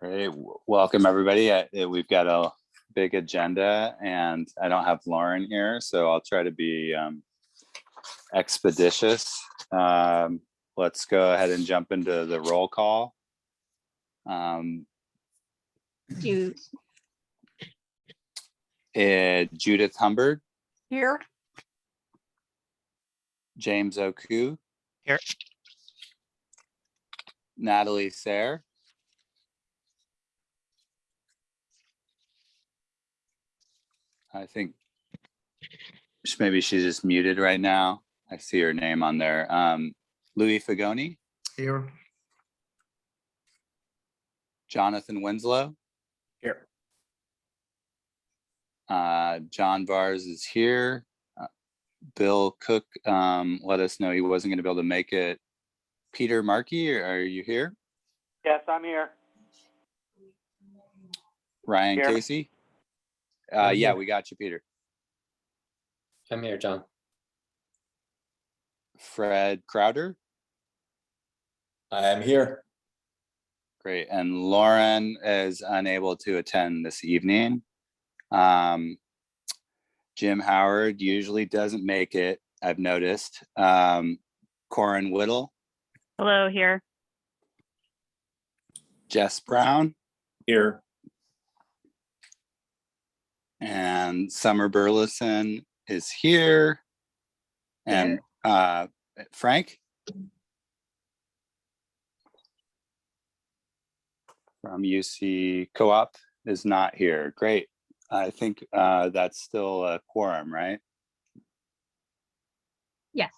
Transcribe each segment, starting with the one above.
Great. Welcome, everybody. We've got a big agenda, and I don't have Lauren here, so I'll try to be expeditious. Let's go ahead and jump into the roll call. Judith Humbert. Here. James Oku. Here. Natalie Sayre. I think maybe she's just muted right now. I see her name on there. Louis Fagoni. Here. Jonathan Winslow. Here. John Vars is here. Bill Cook let us know he wasn't going to be able to make it. Peter Markey, are you here? Yes, I'm here. Ryan Here. Casey? Yeah, we got you, Peter. I'm here, John. Fred Crowder? I am here. Great. And Lauren is unable to attend this evening. Jim Howard usually doesn't make it, I've noticed. Corin Whittle? Hello, here. Jess Brown? Here. And Summer Burleson is here. And Frank from UC Co-op is not here. Great. I think that's still a quorum, right? Yes.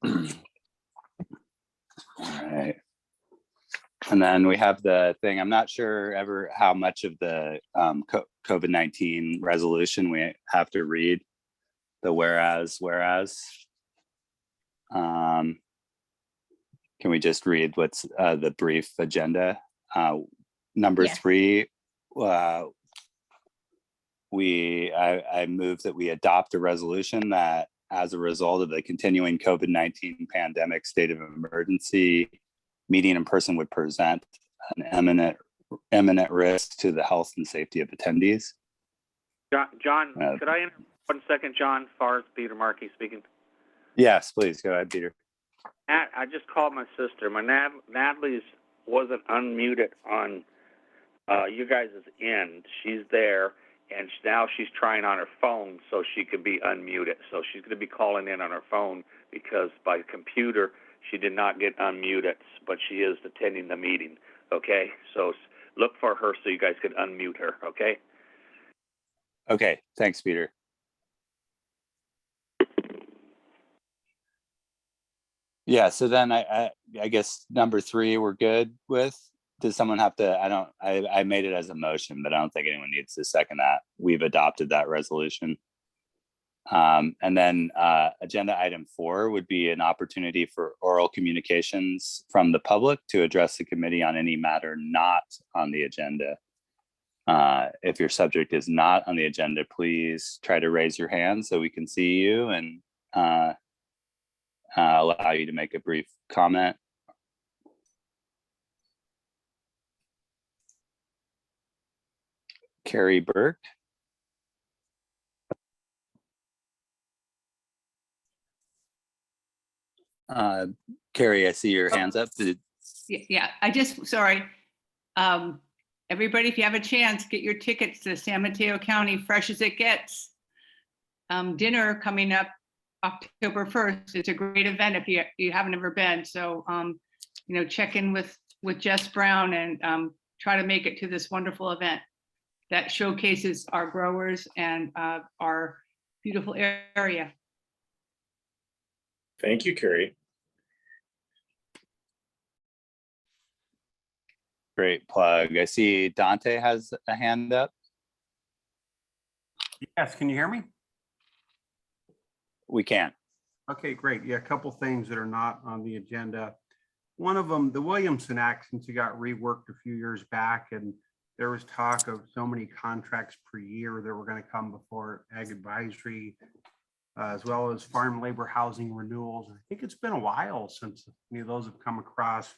All right. And then we have the thing, I'm not sure ever how much of the COVID-19 resolution we have to read, the whereas. Can we just read what's the brief agenda? Number 3, I move that we adopt a resolution that as a result of the continuing COVID-19 pandemic state of emergency, meeting in person would present an imminent risk to the health and safety of attendees. John, could I interrupt 1 second, John? Far as Peter Markey speaking. Yes, please go ahead, Peter. I just called my sister. My Natalie's wasn't unmuted on you guys' end. She's there, and now she's trying on her phone so she could be unmuted. So she's going to be calling in on her phone because by computer she did not get unmuted, but she is attending the meeting. Okay, so look for her so you guys can unmute her. Okay. Okay, thanks, Peter. Yeah, so then I guess number 3 we're good with. Does someone have to? I made it as a motion, but I don't think anyone needs to second that. We've adopted that resolution. And then agenda item 4 would be an opportunity for oral communications from the public to address the committee on any matter not on the agenda. If your subject is not on the agenda, please try to raise your hand so we can see you and allow you to make a brief comment. Carrie Burke. Carrie, I see your hands up. Yeah, sorry. Everybody, if you have a chance, get your tickets to San Mateo County Fresh as It Gets. Dinner coming up October 1st. It's a great event if you haven't ever been. So, check in with Jess Brown and try to make it to this wonderful event that showcases our growers and our beautiful area. Thank you, Carrie. Great plug. I see Dante has a hand up. Yes, can you hear me? We can. Okay, great. Yeah, a couple things that are not on the agenda. One of them, the Williamson Act, since it got reworked a few years back, and there was talk of so many contracts per year that were going to come before Ag Advisory, as well as farm labor housing renewals. I think it's been a while since any of those have come across.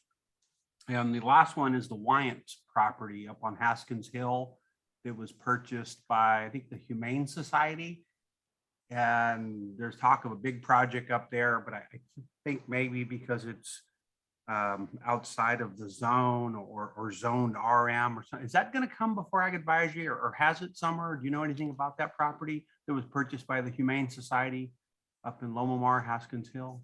And the last one is the Wyant's property up on Haskins Hill that was purchased by, I think, the Humane Society. And there's talk of a big project up there, but I think maybe because it's outside of the zone or zoned RM or something, is that going to come before Ag Advisory, or has it somewhere? Do you know anything about that property that was purchased by the Humane Society up in Lomomar, Haskins Hill?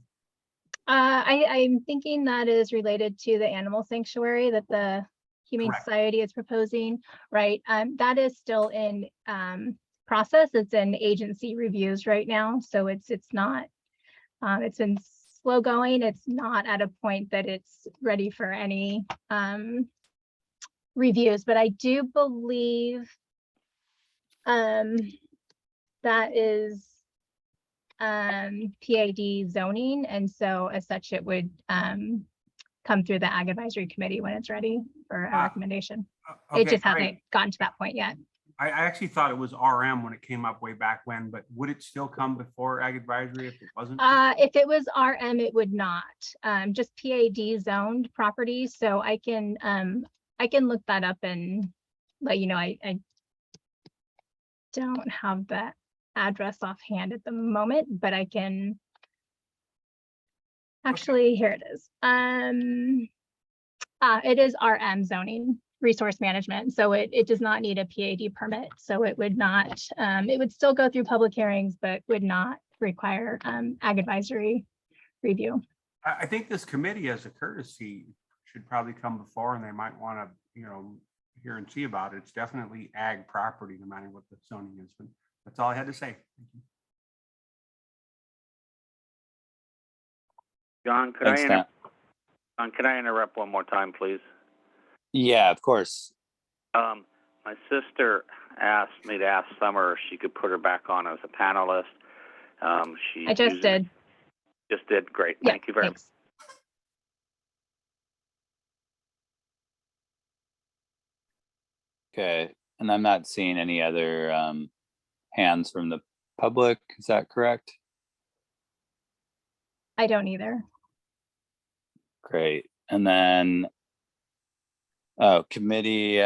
I'm thinking that is related to the animal sanctuary that the Humane Correct. Society is proposing, right? That is still in process. It's in agency reviews right now, so it's not. It's been slow going. It's not at a point that it's ready for any reviews, but I do believe that is PAD zoning, and so as such it would come through the Ag Advisory Committee when it's ready for a recommendation. It Okay, just great. hasn't gotten to that point yet. I actually thought it was RM when it came up way back when, but would it still come before Ag Advisory if it wasn't? If it was RM, it would not. Just PAD zoned properties, so I can look that up and let you know. I don't have that address offhand at the moment, but I can actually, here it is. It is RM zoning, resource management, so it does not need a PAD permit, so it would not, it would still go through public hearings, but would not require Ag Advisory review. I think this committee, as a courtesy, should probably come before, and they might want to, hear and see about it. It's definitely ag property, no matter what the zoning is. But that's all I had to say. Thank you. John, could Thanks, Matt. John, can I interrupt one more time, please? Yeah, of course. My sister asked me to ask Summer if she could put her back on as a panelist. I just did. Just did. Great. Yeah, Thank you very much. thanks. Okay, and I'm not seeing any other hands from the public. Is that correct? I don't either. Great. And then, committee,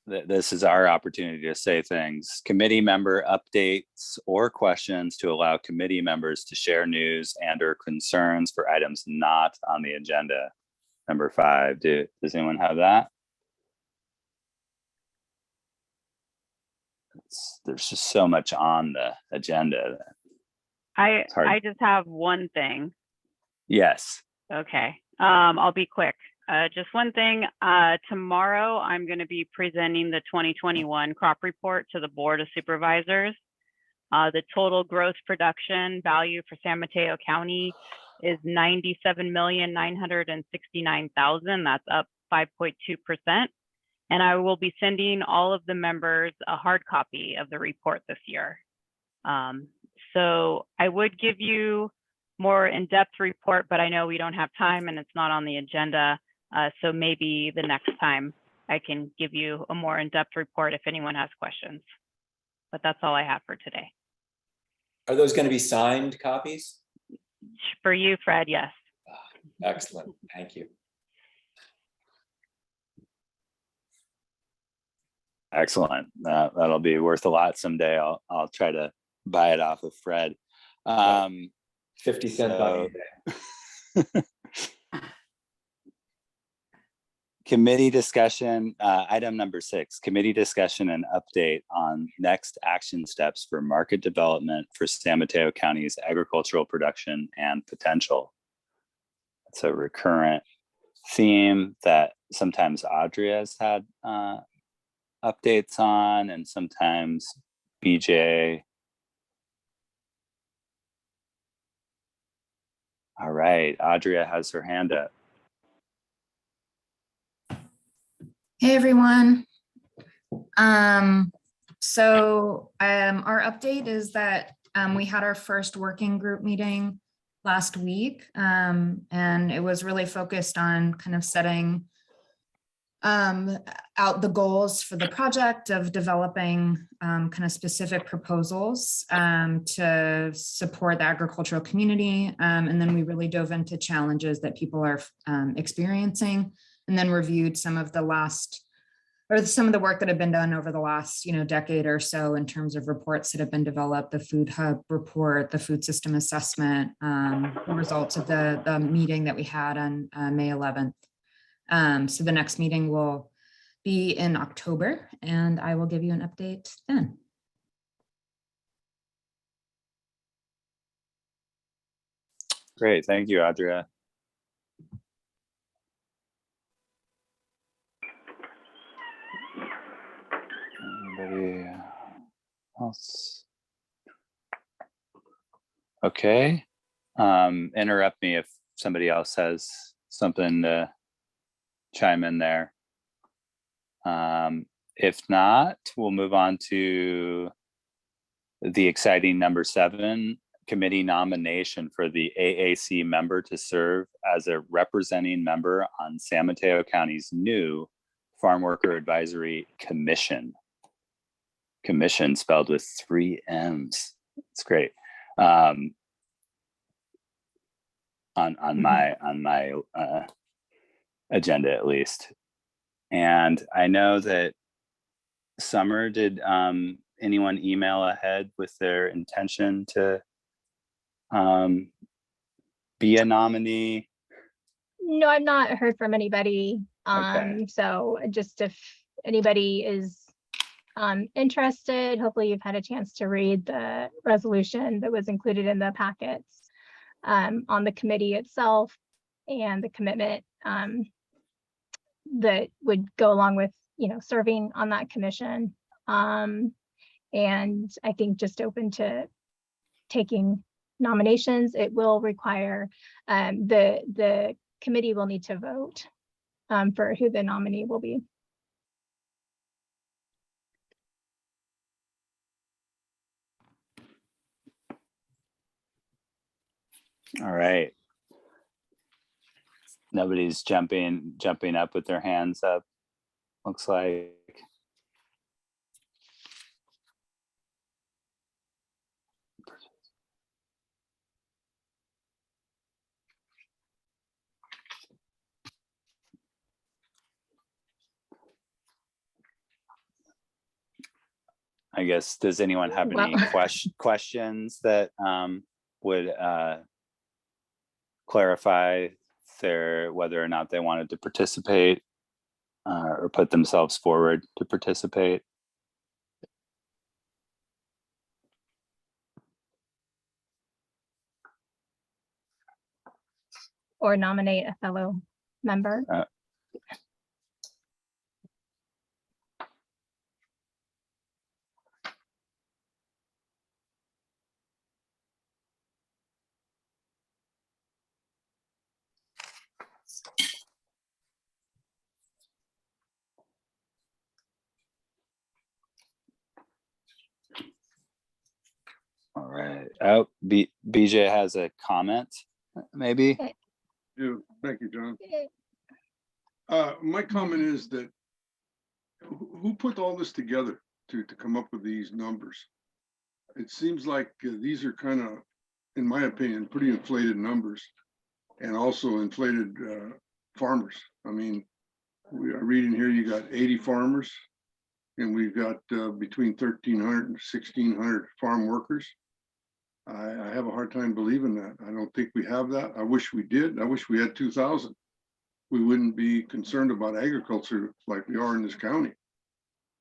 this is our opportunity to say things. Committee member updates or questions to allow committee members to share news and or concerns for items not on the agenda. Number 5, does anyone have that? There's just so much on the agenda. I hard. just have one thing. Yes. Okay. I'll be quick. Just one thing. Tomorrow, I'm going to be presenting the 2021 crop report to the Board of Supervisors. The total gross production value for San Mateo County is $97,969,000. That's up 5.2%. And I will be sending all of the members a hard copy of the report this year. So I would give you more in-depth report, but I know we don't have time and it's not on the agenda. So maybe the next time I can give you a more in-depth report if anyone has questions. But that's all I have for today. Are those going to be signed copies? For you, Fred, yes. Excellent. Thank you. Excellent. That'll be worth a lot someday. I'll try to buy it off of Fred. 50 cent bucket a day. Committee discussion, item number 6, committee discussion and update on next action steps for market development for San Mateo County's agricultural production and potential. It's a recurrent theme that sometimes Audrey has had updates on, and sometimes BJ. All right, Audrey has her hand up. Hey, everyone. Our update is that we had our first working group meeting last week, and it was really focused on kind of setting out the goals for the project of developing kind of specific proposals to support the agricultural community. And then we really dove into challenges that people are experiencing, and then reviewed some of the work that had been done over the last, decade or so in terms of reports that have been developed, the food hub report, the food system assessment, the results of the meeting that we had on May 11th. So the next meeting will be in October, and I will give you an update then. Great, thank you, Audra. Anybody else? Okay, interrupt me if somebody else has something to chime in there. If not, we'll move on to the exciting number 7, committee nomination for the AAC member to serve as a representing member on San Mateo County's new Farm Worker Advisory Commission. Commission spelled with 3 M's. It's great. On my agenda at least. And I know that Summer, did anyone email ahead with their intention to be a nominee? No, I've not heard from anybody. Okay. So just if anybody is interested, hopefully you've had a chance to read the resolution that was included in the packets on the committee itself and the commitment that would go along with, serving on that commission. And I think just open to taking nominations. It will require the committee will need to vote for who the nominee will be. All right. Nobody's jumping up with their hands up, looks like. I guess, does anyone have any questions that would clarify whether or not they wanted to participate or put themselves forward to participate? Or nominate a fellow member. All right. Oh, BJ has a comment, maybe? Yeah, thank you, John. My comment is that who put all this together to come up with these numbers? It seems like these are kind of, in my opinion, pretty inflated numbers, and also inflated farmers. I mean, we are reading here, you got 80 farmers, and we've got between 1,300 and 1,600 farm workers. I have a hard time believing that. I don't think we have that. I wish we did. I wish we had 2,000. We wouldn't be concerned about agriculture like we are in this county.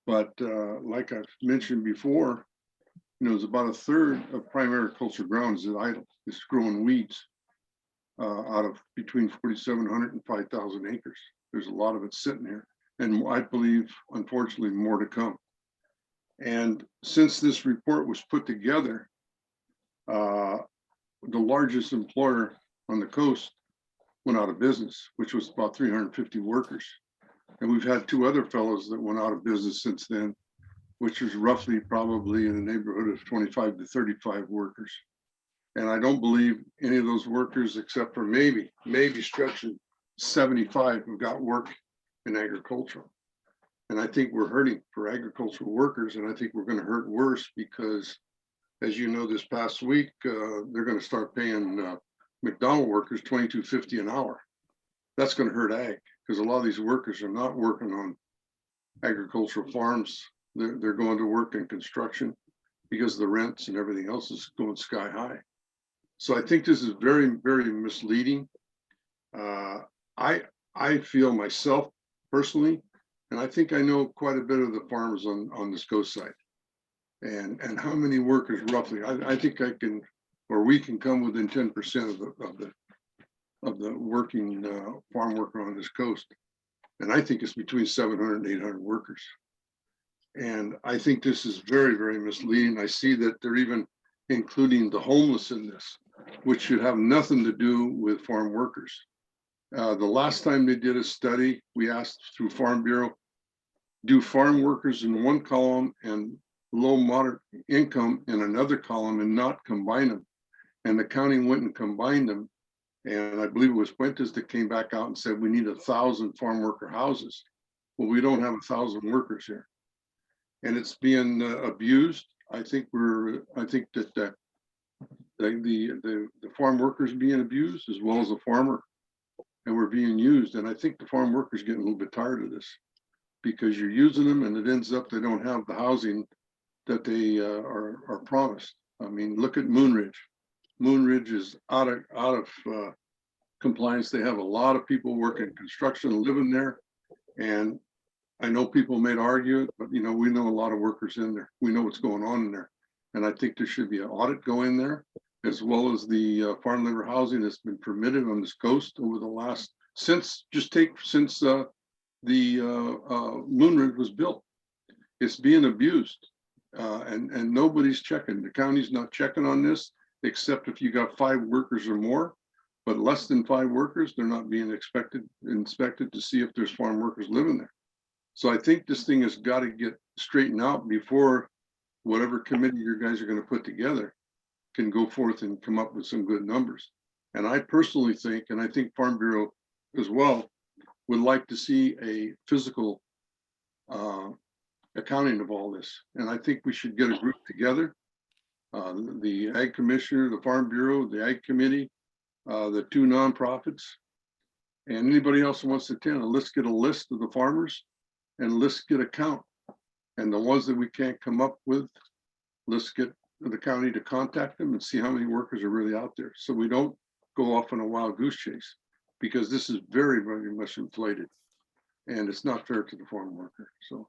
But like I've mentioned before, it's about a third of prime agriculture ground is idle. It's growing weeds out of between 4,700 and 5,000 acres. There's a lot of it sitting here. And I believe, unfortunately, more to come. And since this report was put together, the largest employer on the coast went out of business, which was about 350 workers. And we've had 2 other fellows that went out of business since then, which is roughly probably in the neighborhood of 25 to 35 workers. And I don't believe any of those workers, except for maybe stretching 75, have got work in agricultural. And I think we're hurting for agricultural workers, and I think we're going to hurt worse because, as you know, this past week, they're going to start paying McDonald workers $22.50 an hour. That's going to hurt ag because a lot of these workers are not working on agricultural farms. They're going to work in construction because the rents and everything else is going sky high. So I think this is very, very misleading. I feel myself personally, and I think I know quite a bit of the farmers on this coast side, and how many workers roughly. I think I can, or we can come within 10% of the working farm worker on this coast, and I think it's between 700 and 800 workers. And I think this is very, very misleading. I see that they're even including the homeless in this, which should have nothing to do with farm workers. The last time they did a study, we asked through Farm Bureau, do farm workers in one column and low moderate income in another column and not combine them. And the county went and combined them. And I believe it was Fuentes that came back out and said, we need 1,000 farm worker houses. Well, we don't have 1,000 workers here. And it's being abused. I think that the farm workers being abused as well as the farmer, and we're being used. And I think the farm workers getting a little bit tired of this because you're using them and it ends up they don't have the housing that they are promised. I mean, look at Moon Ridge. Moon Ridge is out of compliance. They have a lot of people working construction, living there, and I know people may argue it, but we know a lot of workers in there. We know what's going on in there. And I think there should be an audit going there, as well as the farm labor housing that's been permitted on this coast over the last, since the Moon Ridge was built. It's being abused and nobody's checking. The county's not checking on this, except if you got 5 workers or more, but less than 5 workers, they're not being inspected to see if there's farm workers living there. So I think this thing has got to get straightened out before whatever committee you guys are going to put together can go forth and come up with some good numbers. And I personally think, and I think Farm Bureau as well, would like to see a physical accounting of all this. And I think we should get a group together, the Ag Commissioner, the Farm Bureau, the Ag Committee, the 2 nonprofits, and anybody else who wants to attend. Let's get a list of the farmers and let's get a count. And the ones that we can't come up with, let's get the county to contact them and see how many workers are really out there. So we don't go off on a wild goose chase, because this is very, very much inflated and it's not fair to the farm worker. So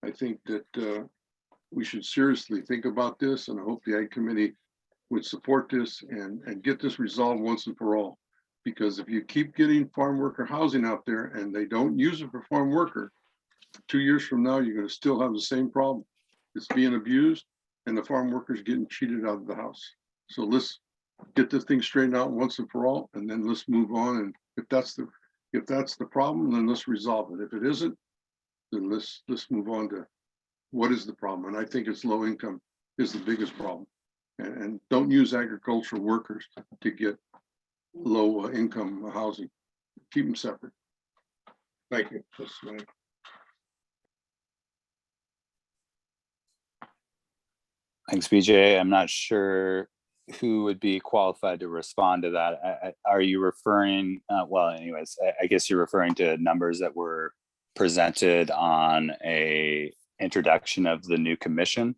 I think that we should seriously think about this, and I hope the Ag Committee would support this and get this resolved once and for all. Because if you keep getting farm worker housing out there and they don't use it for farm worker, 2 years from now, you're going to still have the same problem. It's being abused and the farm workers getting cheated out of the house. So let's get this thing straightened out once and for all, and then let's move on. And if that's the problem, then let's resolve it. If it isn't, then let's move on to what is the problem. And I think it's low income is the biggest problem. And don't use agricultural workers to get low income housing. Keep them separate. Thank you. That's my Thanks, BJ. I'm not sure who would be qualified to respond to that. Are you referring, well, anyways, I guess you're referring to numbers that were presented on a introduction of the new commission.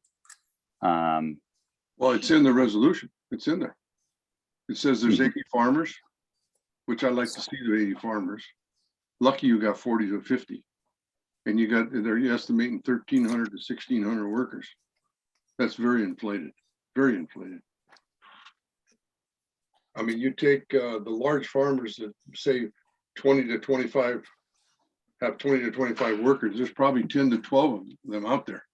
Well, it's in the resolution. It's in there. It says there's 80 farmers, which I like to see the 80 farmers. Lucky you got 40 to 50. And they're estimating 1,300 to 1,600 workers. That's very inflated, very inflated. I mean, you take the large farmers that say 20 to 25, have 20 to 25 workers, there's probably 10 to 12 of them out there.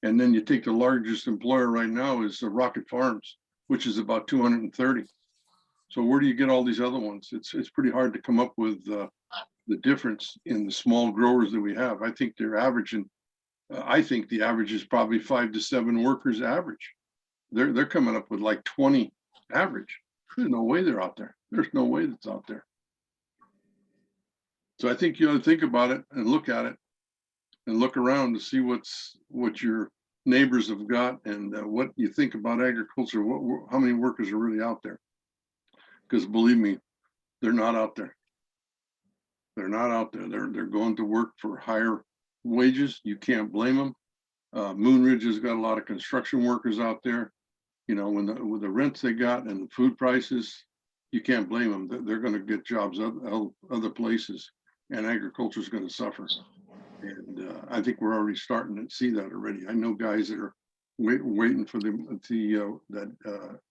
And then you take the largest employer right now is Rocket Farms, which is about 230. So where do you get all these other ones? It's pretty hard to come up with the difference in the small growers that we have. I think they're averaging, I think the average is probably 5 to 7 workers average. They're coming up with like 20 average. There's no way they're out there. There's no way that's out there. So I think you ought to think about it and look at it and look around to see what your neighbors have got and what you think about agriculture, how many workers are really out there. Because believe me, they're not out there. They're not out there. They're going to work for higher wages. You can't blame them. Moon Ridge has got a lot of construction workers out there. You know, with the rents they got and the food prices, you can't blame them. They're going to get jobs other places, and agriculture is going to suffer. And I think we're already starting to see that already. I know guys that are waiting for that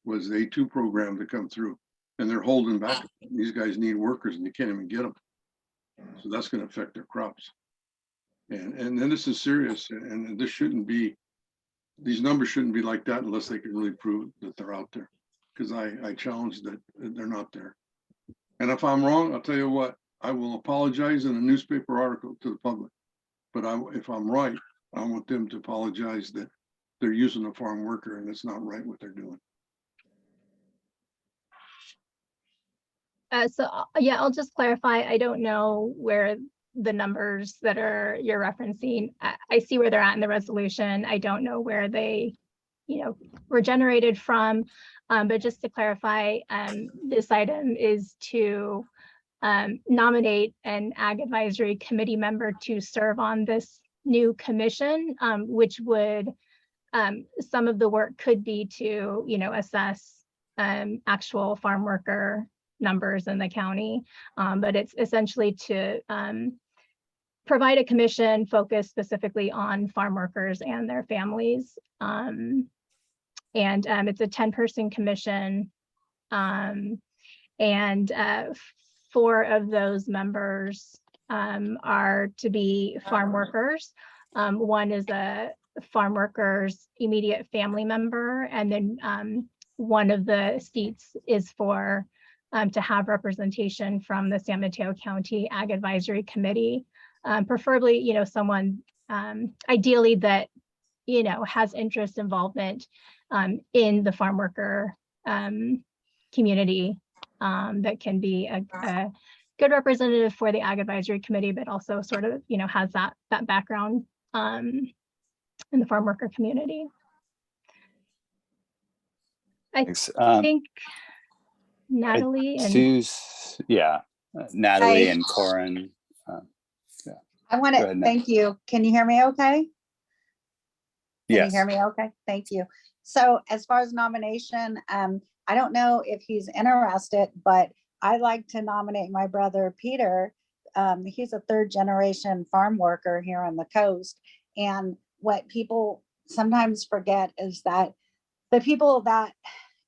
was the A2 program to come through, and they're holding back. These guys need workers, and you can't even get them. So that's going to affect their crops. And then this is serious, and this shouldn't be. These numbers shouldn't be like that unless they can really prove that they're out there. Because I challenge that they're not there. And if I'm wrong, I'll tell you what, I will apologize in a newspaper article to the public. But if I'm right, I want them to apologize that they're using a farm worker and it's not right what they're doing. Yeah, I'll just clarify. I don't know where the numbers that you're referencing. I see where they're at in the resolution. I don't know where they, were generated from. But just to clarify, this item is to nominate an Ag Advisory Committee member to serve on this new commission, which would, some of the work could be to, assess actual farm worker numbers in the county, but it's essentially to provide a commission focused specifically on farm workers and their families. And it's a 10-person commission, and 4 of those members are to be farm workers. 1 is a farm worker's immediate family member, and then 1 of the seats is for to have representation from the San Mateo County Ag Advisory Committee, preferably, someone ideally that, has interest involvement in the farm worker community, that can be a good representative for the Ag Advisory Committee, but also sort of, has that background in the farm worker community. I Thanks. think Natalie and Sue's, Natalie Hi. and Corin. I want Go to ahead, Nat. thank you. Can you hear me okay? Can Yes. you hear me okay? Thank you. So as far as nomination, I don't know if he's interested, but I'd like to nominate my brother, Peter. He's a 3rd generation farm worker here on the coast. And what people sometimes forget is that the people that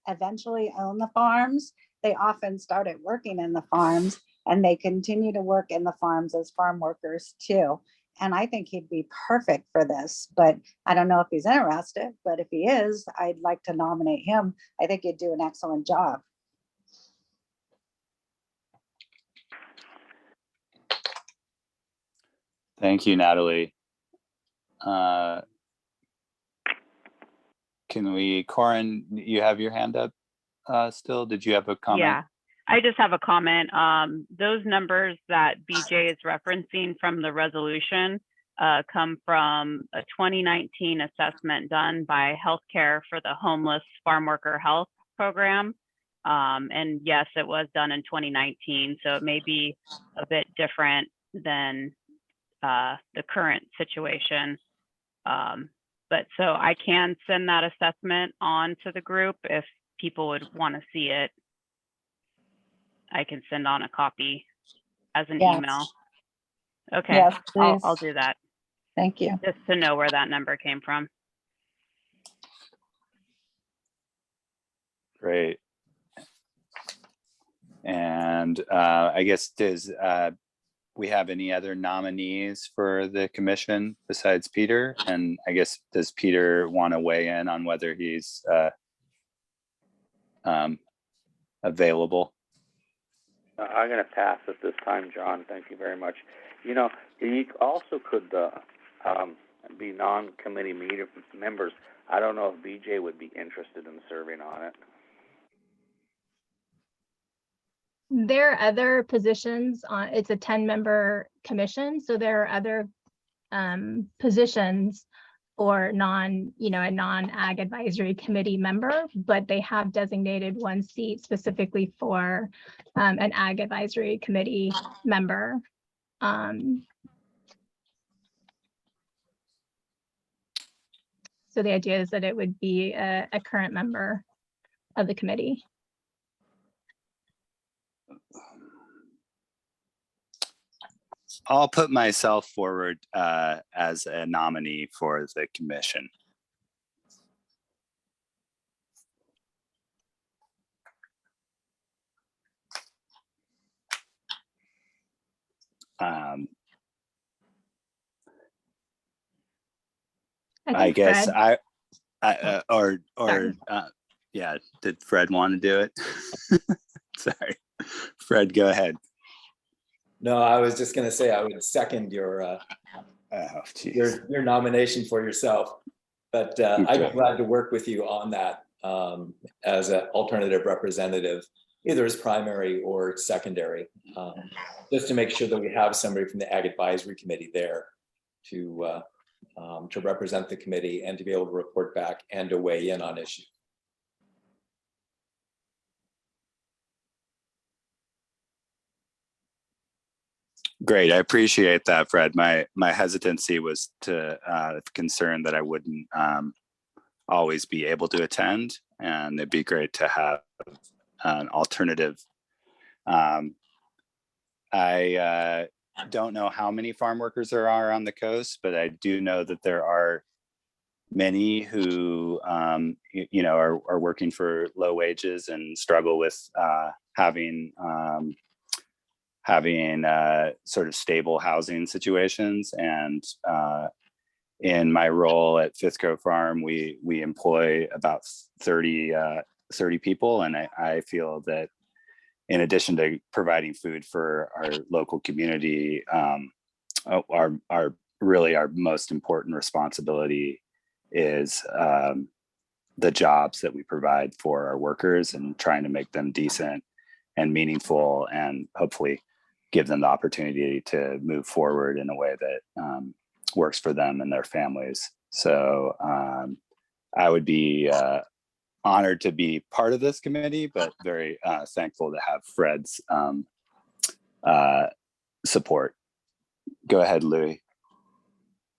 eventually own the farms, they often started working in the farms and they continue to work in the farms as farm workers too. And I think he'd be perfect for this, but I don't know if he's interested, but if he is, I'd like to nominate him. I think he'd do an excellent job. Thank you, Natalie. Corin, you have your hand up still? Did you have a comment? Yeah, I just have a comment. Those numbers that BJ is referencing from the resolution come from a 2019 assessment done by Healthcare for the Homeless Farm Worker Health Program. And yes, it was done in 2019, so it may be a bit different than the current situation. But so I can send that assessment on to the group if people would want to see it. I can send on a copy as an Yes. email. Okay, Yes, I'll please. do that Thank you. just to know where that number came from. Great. And I guess does we have any other nominees for the commission besides Peter? And I guess, does Peter want to weigh in on whether he's available? I'm going to pass at this time, John. Thank you very much. You also could be non-committee members. I don't know if BJ would be interested in serving on it. There are other positions on, it's a 10-member commission, so there are other positions for a non-ag advisory committee member, but they have designated one seat specifically for an ag advisory committee member. So the idea is that it would be a current member of the committee. I'll put myself forward as a nominee for the commission. I guess Fred. Yeah, did Fred want to do it? Sorry, Fred, go ahead. No, I was just gonna say I would second your nomination for yourself. But I'd be glad to work with you on that as an alternative representative, either as primary or secondary, just to make sure that we have somebody from the Ag Advisory Committee there to represent the committee and to be able to report back and to weigh in on issues. Great, I appreciate that, Fred. My hesitancy was concern that I wouldn't always be able to attend, and it'd be great to have an alternative. I don't know how many farm workers there are on the coast, but I do know that there are many who are working for low wages and struggle with having sort of stable housing situations. And in my role at Fifthco Farm, we employ about 30 people, and I feel that in addition to providing food for our local community, our most important responsibility is the jobs that we provide for our workers and trying to make them decent and meaningful, and hopefully give them the opportunity to move forward in a way that works for them and their families. So I would be honored to be part of this committee, but very thankful to have Fred's support. Go ahead, Louis.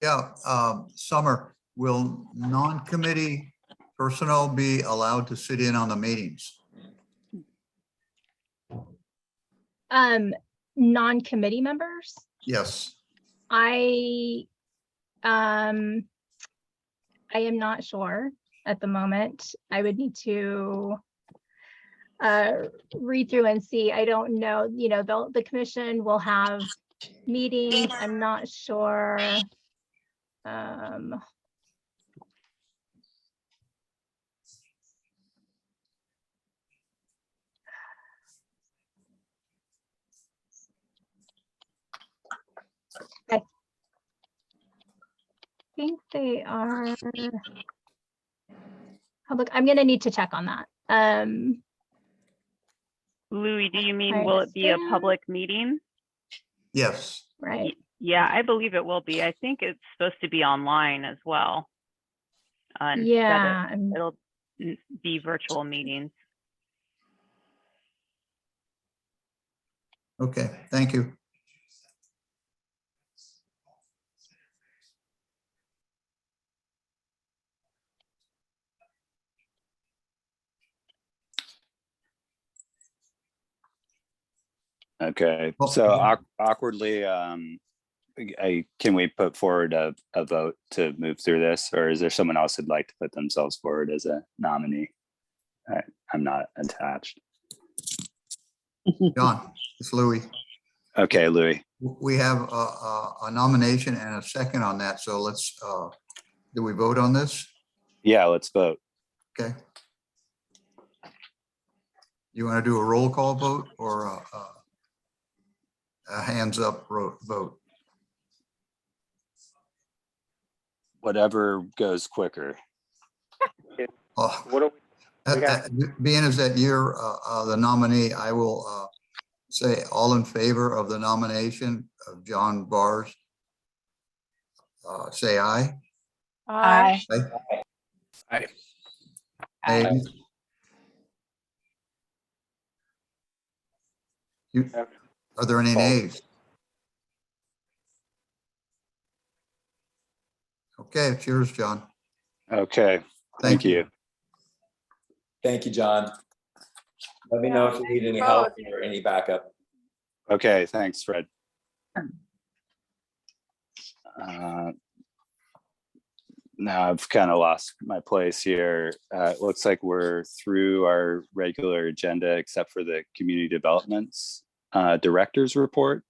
Yeah, Summer, will non-committee personnel be allowed to sit in on the meetings? Non-committee members? Yes. I am not sure at the moment. I would need to read through and see. I don't know, the commission will have meetings. I'm not sure. I think they are public. I'm going to need to check on that. Louis, do you mean, will it be a public meeting? Yes. Right. Yeah, I believe it will be. I think it's supposed to be online as well. Yeah. It'll be virtual meetings. Okay, thank you. Okay, Well, so awkwardly, can we put forward a vote to move through this, or is there someone else who'd like to put themselves forward as a nominee? I'm not attached. John, it's Louis. Okay, Louis. We have a nomination and a second on that, so let's, do we vote on this? Yeah, let's vote. Okay. You want to do a roll call vote or a hands up vote? Whatever goes quicker. Oh, What do we? being as that you're the nominee, I will say all in favor of the nomination of John Bars. Say aye. Aye. Aye. Aye. Nays? Are there any nays? Okay, cheers, John. Okay, thank you. Thank you, John. Let me know if you need any help or any backup. Okay, thanks, Fred. Now I've kind of lost my place here. It looks like we're through our regular agenda except for the community developments director's report.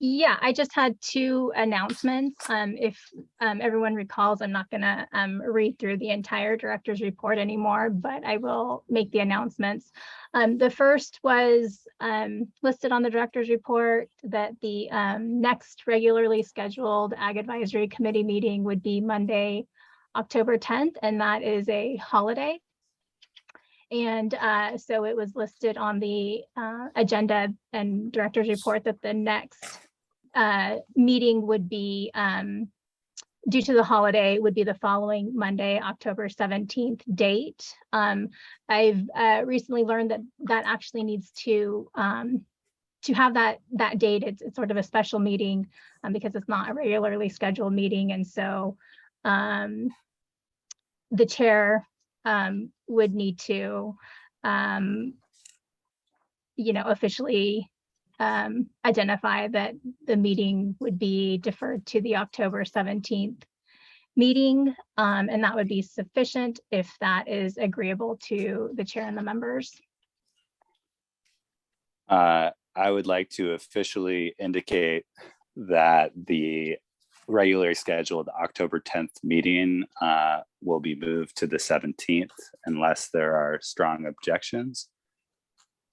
Yeah, I just had two announcements. If everyone recalls, I'm not gonna read through the entire director's report anymore, but I will make the announcements. The first was listed on the director's report that the next regularly scheduled Ag Advisory Committee meeting would be Monday, October 10th, and that is a holiday. And so it was listed on the agenda and director's report that the next meeting would be, due to the holiday, would be the following Monday, October 17th date. I've recently learned that that actually needs to have that date. It's sort of a special meeting because it's not a regularly scheduled meeting. And so the chair would need to, officially identify that the meeting would be deferred to the October 17th meeting. And that would be sufficient if that is agreeable to the chair and the members. I would like to officially indicate that the regularly scheduled October 10th meeting will be moved to the 17th unless there are strong objections.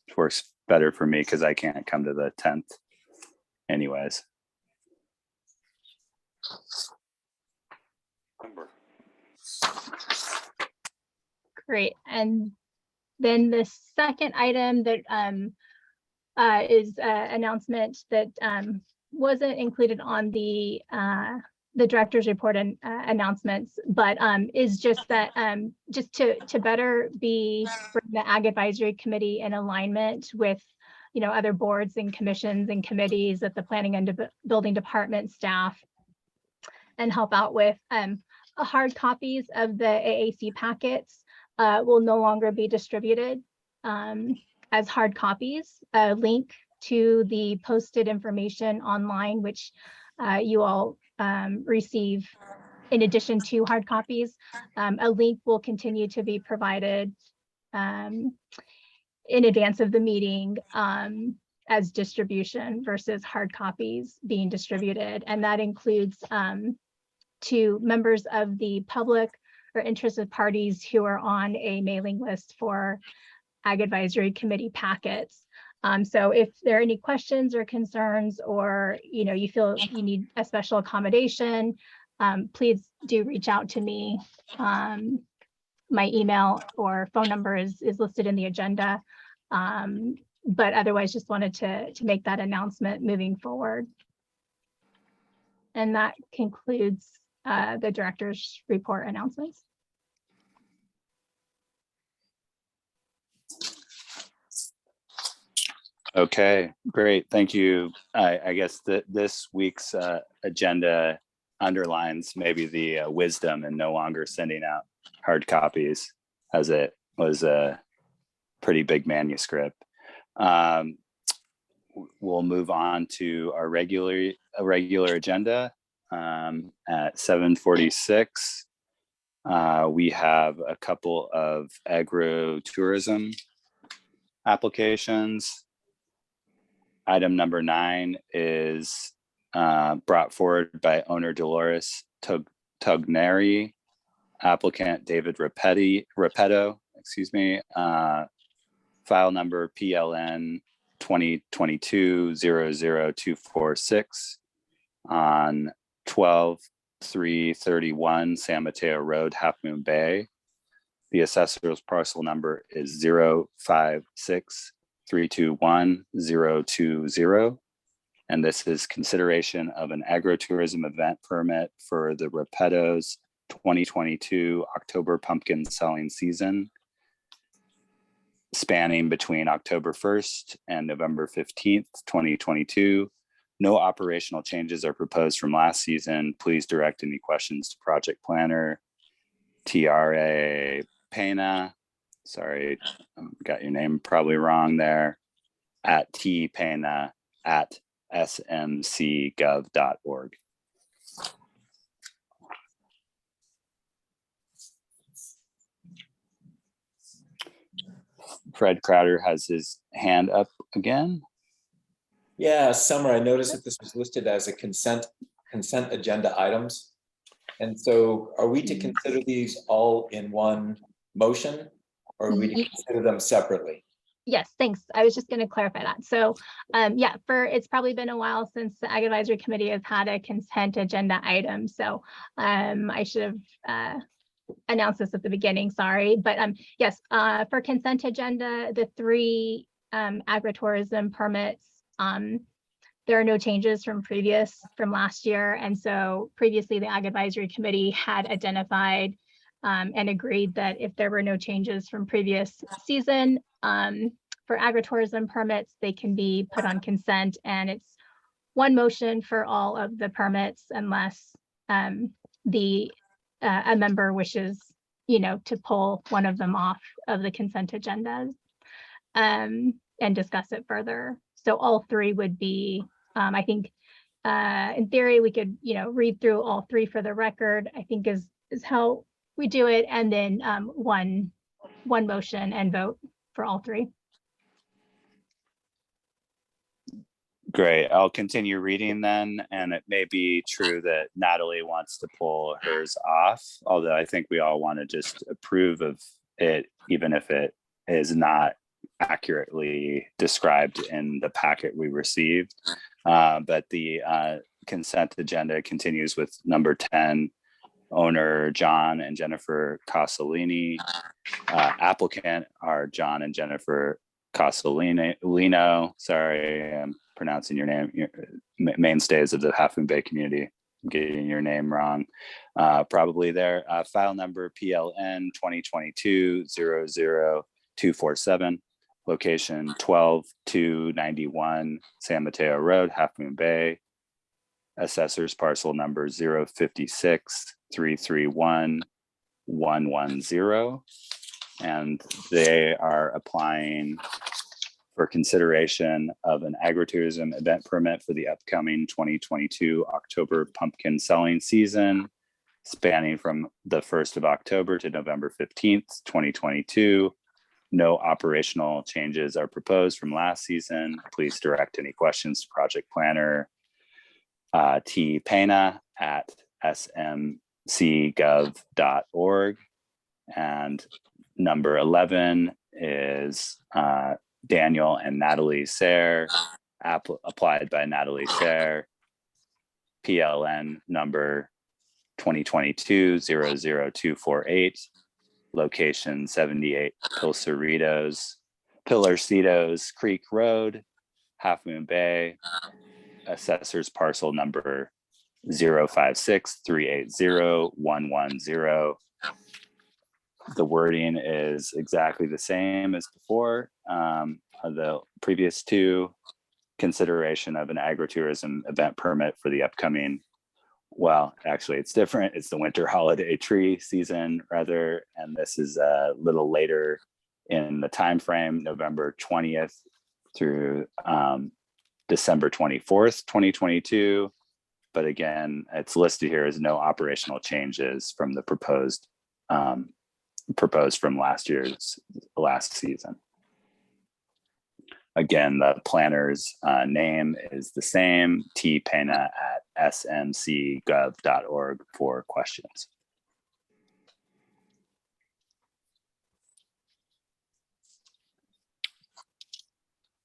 It works better for me because I can't come to the 10th anyways. Great. And then the second item that is an announcement that wasn't included on the director's report and announcements, but is just that just to better be bring the Ag Advisory Committee in alignment with other boards and commissions and committees at the planning and building department staff, and help out with hard copies of the AAC packets will no longer be distributed as hard copies. A link to the posted information online, which you all receive in addition to hard copies. A link will continue to be provided in advance of the meeting as distribution versus hard copies being distributed. And that includes to members of the public or interested parties who are on a mailing list for Ag Advisory Committee packets. So if there are any questions or concerns, or you feel you need a special accommodation, please do reach out to me. My email or phone number is listed in the agenda. But otherwise, just wanted to make that announcement moving forward. And that concludes the director's report announcements. Okay, great. Thank you. I guess that this week's agenda underlines maybe the wisdom in no longer sending out hard copies, as it was a pretty big manuscript. We'll move on to our regular agenda at 7:46. We have a couple of agro-tourism applications. Item number 9 is brought forward by owner Dolores Tugneri, applicant David Repetto, file number PLN 2022-00246 on 12-331 San Mateo Road, Half Moon Bay. The assessor's parcel number is 056 321020. And this is consideration of an agritourism event permit for the Repetto's 2022 October pumpkin selling season, spanning between October 1st and November 15th, 2022. No operational changes are proposed from last season. Please direct any questions to project planner, TRA Pena. Sorry, got your name probably wrong there. At tpena@smcgov.org. Fred Crowder has his hand up again. Yeah, Summer, I noticed that this was listed as a consent agenda items. And so are we to consider these all in one motion, or are we to consider them separately? Yes, thanks. I was just going to clarify that. So yeah, it's probably been a while since the Ag Advisory Committee has had a consent agenda item. So I should have announced this at the beginning, sorry. But yes, for consent agenda, the 3 agritourism permits, there are no changes from last year. And so previously the Ag Advisory Committee had identified and agreed that if there were no changes from previous season for agritourism permits, they can be put on consent, and it's one motion for all of the permits unless a member wishes, to pull one of them off of the consent agenda and discuss it further. So all 3 would be, I think, in theory, we could, read through all 3 for the record, I think is how we do it, and then one motion and vote for all 3. Great. I'll continue reading then. And it may be true that Natalie wants to pull hers off, although I think we all want to just approve of it, even if it is not accurately described in the packet we received. But the consent agenda continues with number 10, owner John and Jennifer Casalini. Applicant are John and Jennifer Casalino. Sorry, I'm pronouncing your name. Your mainstays of the Half Moon Bay community. I'm getting your name wrong. Probably there. File number PLN 2022-00247. Location 12291 San Mateo Road, Half Moon Bay. Assessor's parcel number 056-331-110. And they are applying for consideration of an agritourism event permit for the upcoming 2022 October pumpkin selling season, spanning from the 1st of October to November 15th, 2022. No operational changes are proposed from last season. Please direct any questions to project planner T Pena at smcgov.org. And number 11 is Daniel and Natalie Sayre, applied by Natalie Sayre, PLN number 2022-00248, location 78 Pillarcitos Creek Road, Half Moon Bay. Assessor's parcel number 056-380-110. The wording is exactly the same as before. The previous 2, consideration of an agritourism event permit for the upcoming, well, actually it's different. It's the winter holiday tree season rather, and this is a little later in the time frame, November 20th through December 24th, 2022. But again, it's listed here as no operational changes from the proposed from last season. Again, the planner's name is the same, T Pena at smcgov.org for questions.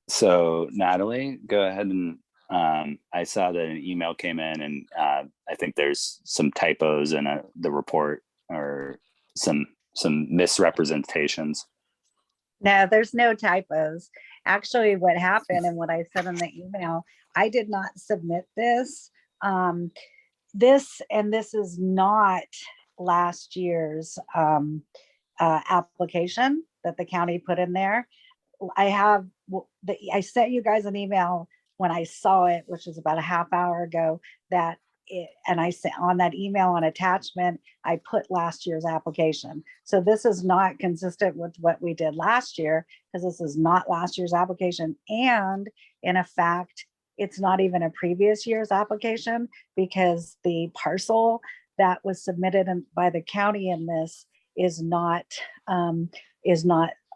So Natalie, go ahead and I saw that an email came in, and I think there's some typos in the report or some misrepresentations. No, there's no typos. Actually, what happened and what I said in the email, I did not submit this. This is not last year's application that the county put in there. I sent you guys an email when I saw it, which was about a half hour ago, and I sent on that email on attachment, I put last year's application. So this is not consistent with what we did last year, because this is not last year's application. And in effect, it's not even a previous year's application, because the parcel that was submitted by the county in this is not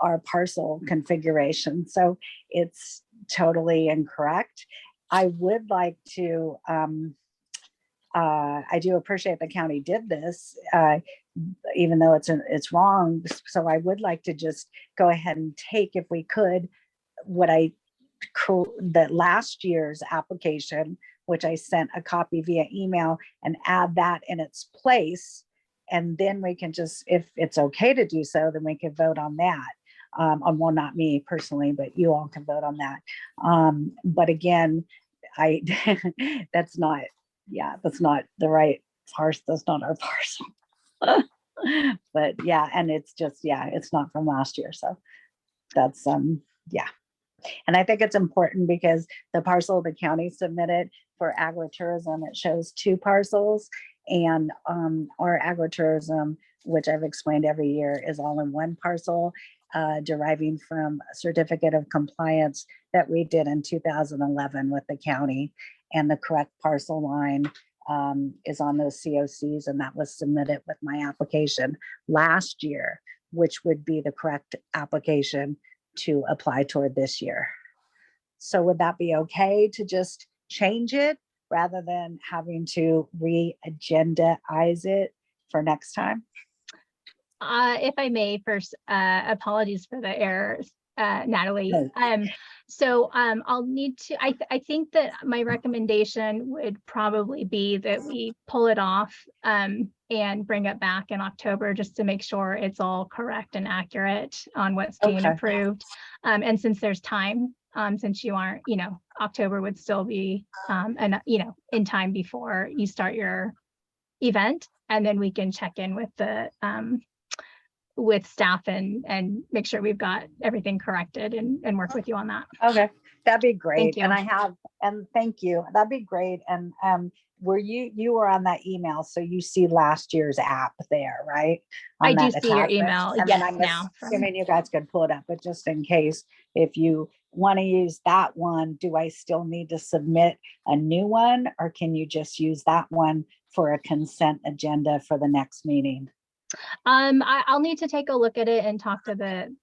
our parcel configuration. So it's totally incorrect. I would like to, I do appreciate the county did this, even though it's wrong. So I would like to just go ahead and take, if we could, that last year's application, which I sent a copy via email, and add that in its place. And then we can just, if it's okay to do so, then we can vote on that. Well, not me personally, but you all can vote on that. But again, that's not the right parcel. That's not our parcel. But yeah, and it's just, it's not from last year. So that's, yeah. And I think it's important because the parcel the county submitted for agritourism, it shows 2 parcels, and our agritourism, which I've explained every year, is all in 1 parcel, deriving from a certificate of compliance that we did in 2011 with the county. And the correct parcel line is on those COCs, and that was submitted with my application last year, which would be the correct application to apply toward this year. So would that be okay to just change it rather than having to re-agendaize it for next time? If I may, first, apologies for the errors, Natalie. No. So I'll need to, I think that my recommendation would probably be that we pull it off and bring it back in October, just to make sure it's all correct and accurate on what's being approved. And since there's time, since you aren't, October would still be, in time before you start your event, and then we can check in with the with staff and make sure we've got everything corrected and work with you on that. Okay, that'd be great. Thank you. And thank you. That'd be great. And you were on that email, so you see last year's app there, right? I do see your email. And yes, then I'm now. assuming you guys could pull it up, but just in case, if you want to use that one, do I still need to submit a new one, or can you just use that one for a consent agenda for the next meeting? I'll need to take a look at it and talk to the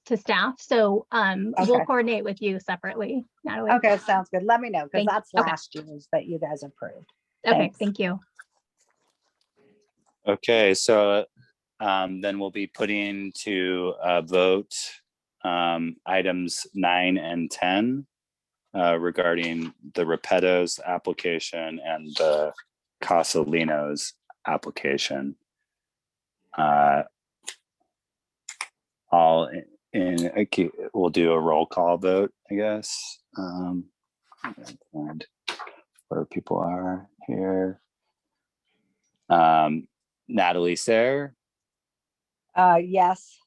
to staff. So we'll coordinate with you separately, Natalie. Okay, sounds good. Let me know, because that's Okay. last year's that you guys approved. Okay, Thanks. thank you. Okay, so then we'll be putting to a vote items 9 and 10 regarding the Repetto's application and the Casalinos application. All in, okay, we'll do a roll call vote, I guess. Find where people are here. Natalie Sayre. Yes.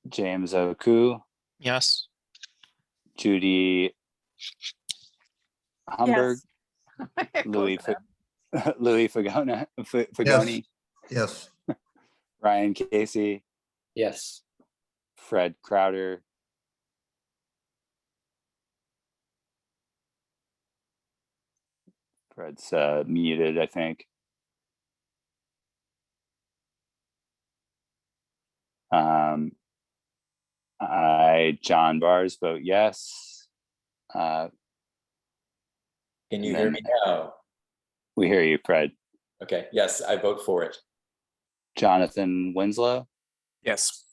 James Oku. Yes. Judy Humberg. Louis Fagoni. Yes. Ryan Casey. Yes. Fred Crowder. Fred's muted, I think. John Bars vote yes. Can you hear me now? We hear you, Fred. Okay, yes, I vote for it. Jonathan Winslow. Yes.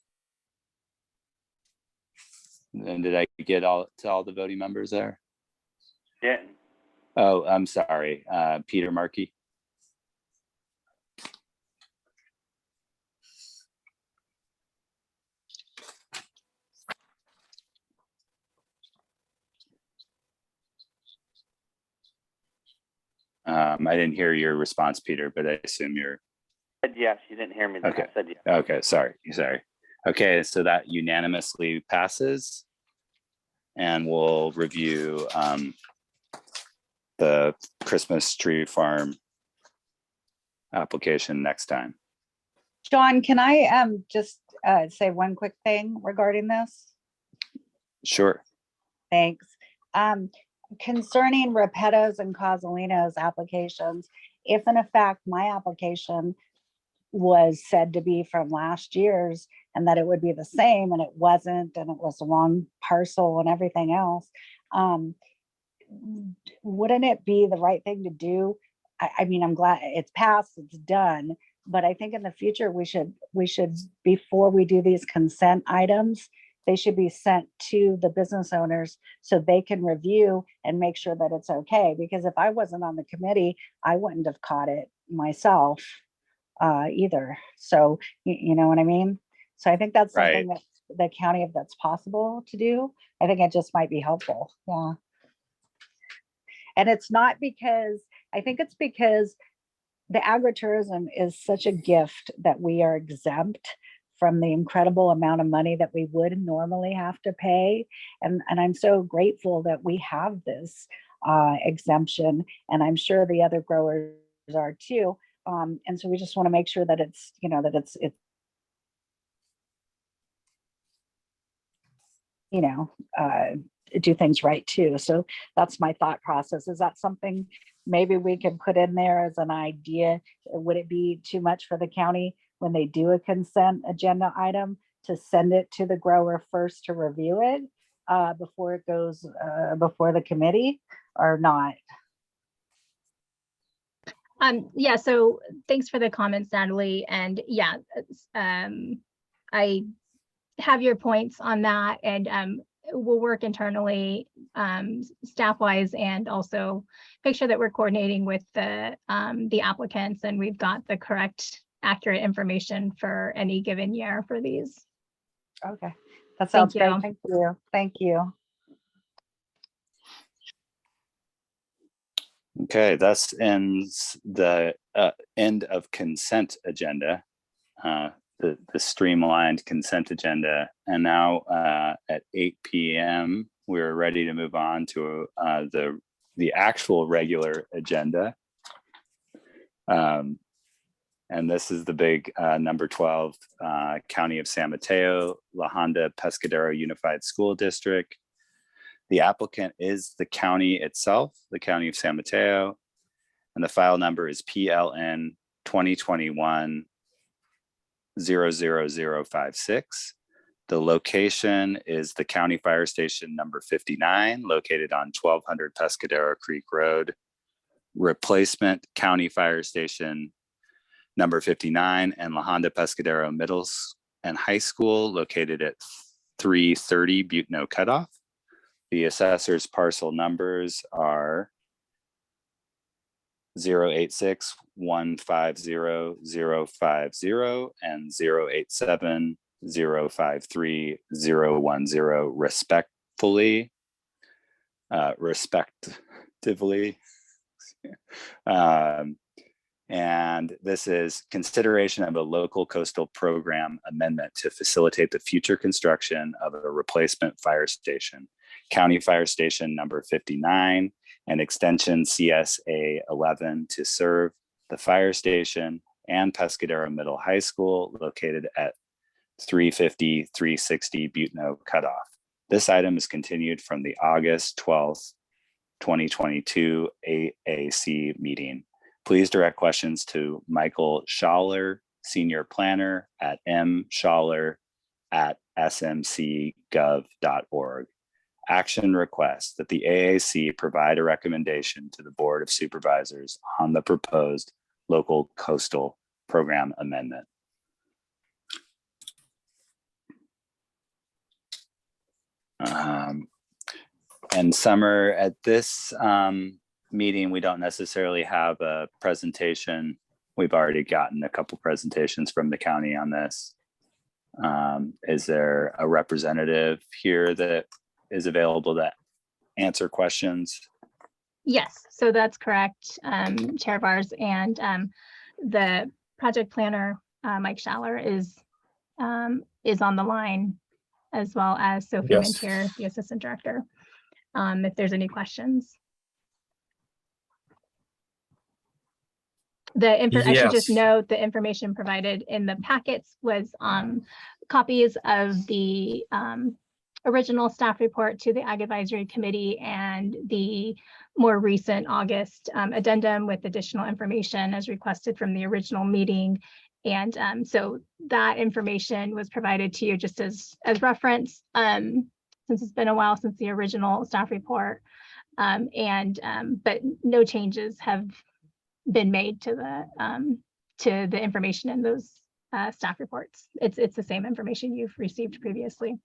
And did I get all the voting members there? Yeah. Oh, I'm sorry. Peter Markey. I didn't hear your response, Peter, but I assume you're, Said yes, you didn't hear me. Then. Okay. I said yes. okay, sorry. Okay, so that unanimously passes. And we'll review the Christmas tree farm application next time. John, can I just say one quick thing regarding this? Sure. Thanks. Concerning Repetto's and Casualino's applications, if in effect my application was said to be from last year's and that it would be the same and it wasn't, and it was the wrong parcel and everything else, wouldn't it be the right thing to do? I mean, I'm glad it's passed, it's done, but I think in the future we should, before we do these consent items, they should be sent to the business owners so they can review and make sure that it's okay. Because if I wasn't on the committee, I wouldn't have caught it myself either. So you know what I mean? So I think that's something that the county, if that's possible to do, I think it just might be helpful. Yeah. And it's not because, I think it's because the agritourism is such a gift that we are exempt from the incredible amount of money that we would normally have to pay. And I'm so grateful that we have this exemption, and I'm sure the other growers are too. And so we just want to make sure that it's, you know, that it's you know, do things right too. So that's my thought process. Is that something maybe we can put in there as an idea? Would it be too much for the county when they do a consent agenda item to send it to the grower first to review it before it goes before the committee, or not? Yeah, so thanks for the comments, Natalie. And yeah, I have your points on that, and we'll work internally, staff-wise, and also make sure that we're coordinating with the applicants and we've got the correct, accurate information for any given year for these. Okay, that sounds Thank great. you. Thank you. Thank you. Okay, that ends the end of consent agenda, the streamlined consent agenda. And now at 8 p.m., we're ready to move on to the actual regular agenda. And this is the big number 12, County of San Mateo, La Honda Pescadero Unified School District. The applicant is the county itself, the County of San Mateo, and the file number is PLN 2021 00056. The location is the County Fire Station number 59, located on 1200 Pescadero Creek Road. Replacement County Fire Station number 59 and La Honda Pescadero Middle and High School, located at 330 Butno Cutoff. The assessor's parcel numbers are 086-150-050 and 087-053-010 respectively. And this is consideration of a local coastal program amendment to facilitate the future construction of a replacement fire station, County Fire Station number 59, and extension CSA 11 to serve the fire station and Pescadero Middle High School, located at 350-360 Butno Cutoff. This item is continued from the August 12th, 2022 AAC meeting. Please direct questions to Michael Schaller, Senior Planner, at mschaller@smcgov.org. Action request that the AAC provide a recommendation to the Board of Supervisors on the proposed local coastal program amendment. And Summer, at this meeting, we don't necessarily have a presentation. We've already gotten a couple presentations from the county on this. Is there a representative here that is available to answer questions? Yes, so that's correct, Chair Vars, and the project planner, Mike Schaller, is on the line, as well as Sophie Yes. Mentier, the assistant director, if there's any questions. I should just Yes. note the information provided in the packets was copies of the original staff report to the Ag Advisory Committee and the more recent August addendum with additional information as requested from the original meeting. And so that information was provided to you just as reference, since it's been a while since the original staff report. But no changes have been made to the information in those staff reports. It's the same information you've received previously.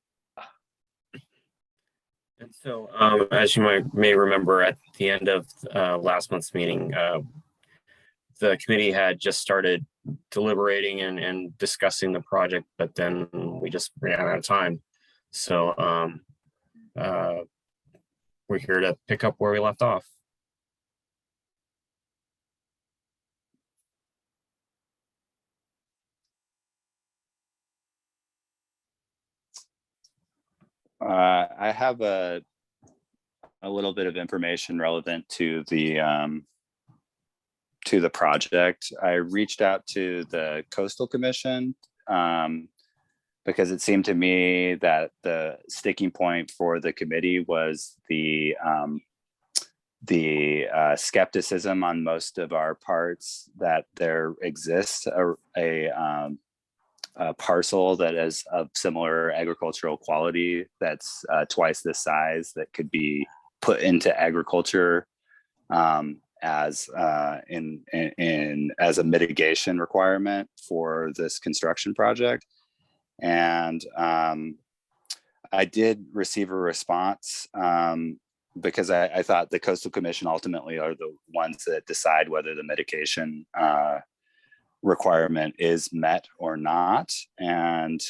And so, as you may remember, at the end of last month's meeting, the committee had just started deliberating and discussing the project, but then we just ran out of time. So we're here to pick up where we left off. I have a little bit of information relevant to the project. I reached out to the Coastal Commission because it seemed to me that the sticking point for the committee was the skepticism on most of our parts that there exists a parcel that is of similar agricultural quality that's twice the size that could be put into agriculture as a mitigation requirement for this construction project. And I did receive a response because I thought the Coastal Commission ultimately are the ones that decide whether the mitigation requirement is met or not. And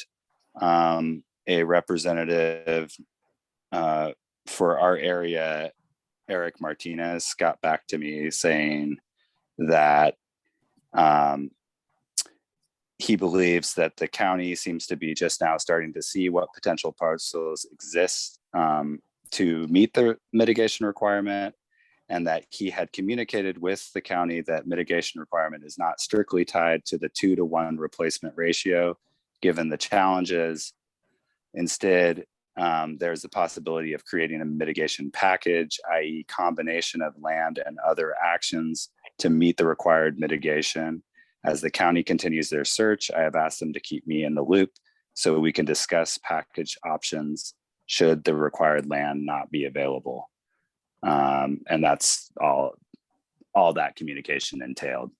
a representative for our area, Eric Martinez, got back to me saying that he believes that the county seems to be just now starting to see what potential parcels exist to meet the mitigation requirement, and that he had communicated with the county that mitigation requirement is not strictly tied to the 2-to-1 replacement ratio, given the challenges. Instead, there's the possibility of creating a mitigation package, i.e. combination of land and other actions to meet the required mitigation. As the county continues their search, I have asked them to keep me in the loop so we can discuss package options should the required land not be available. And that's all that communication entailed.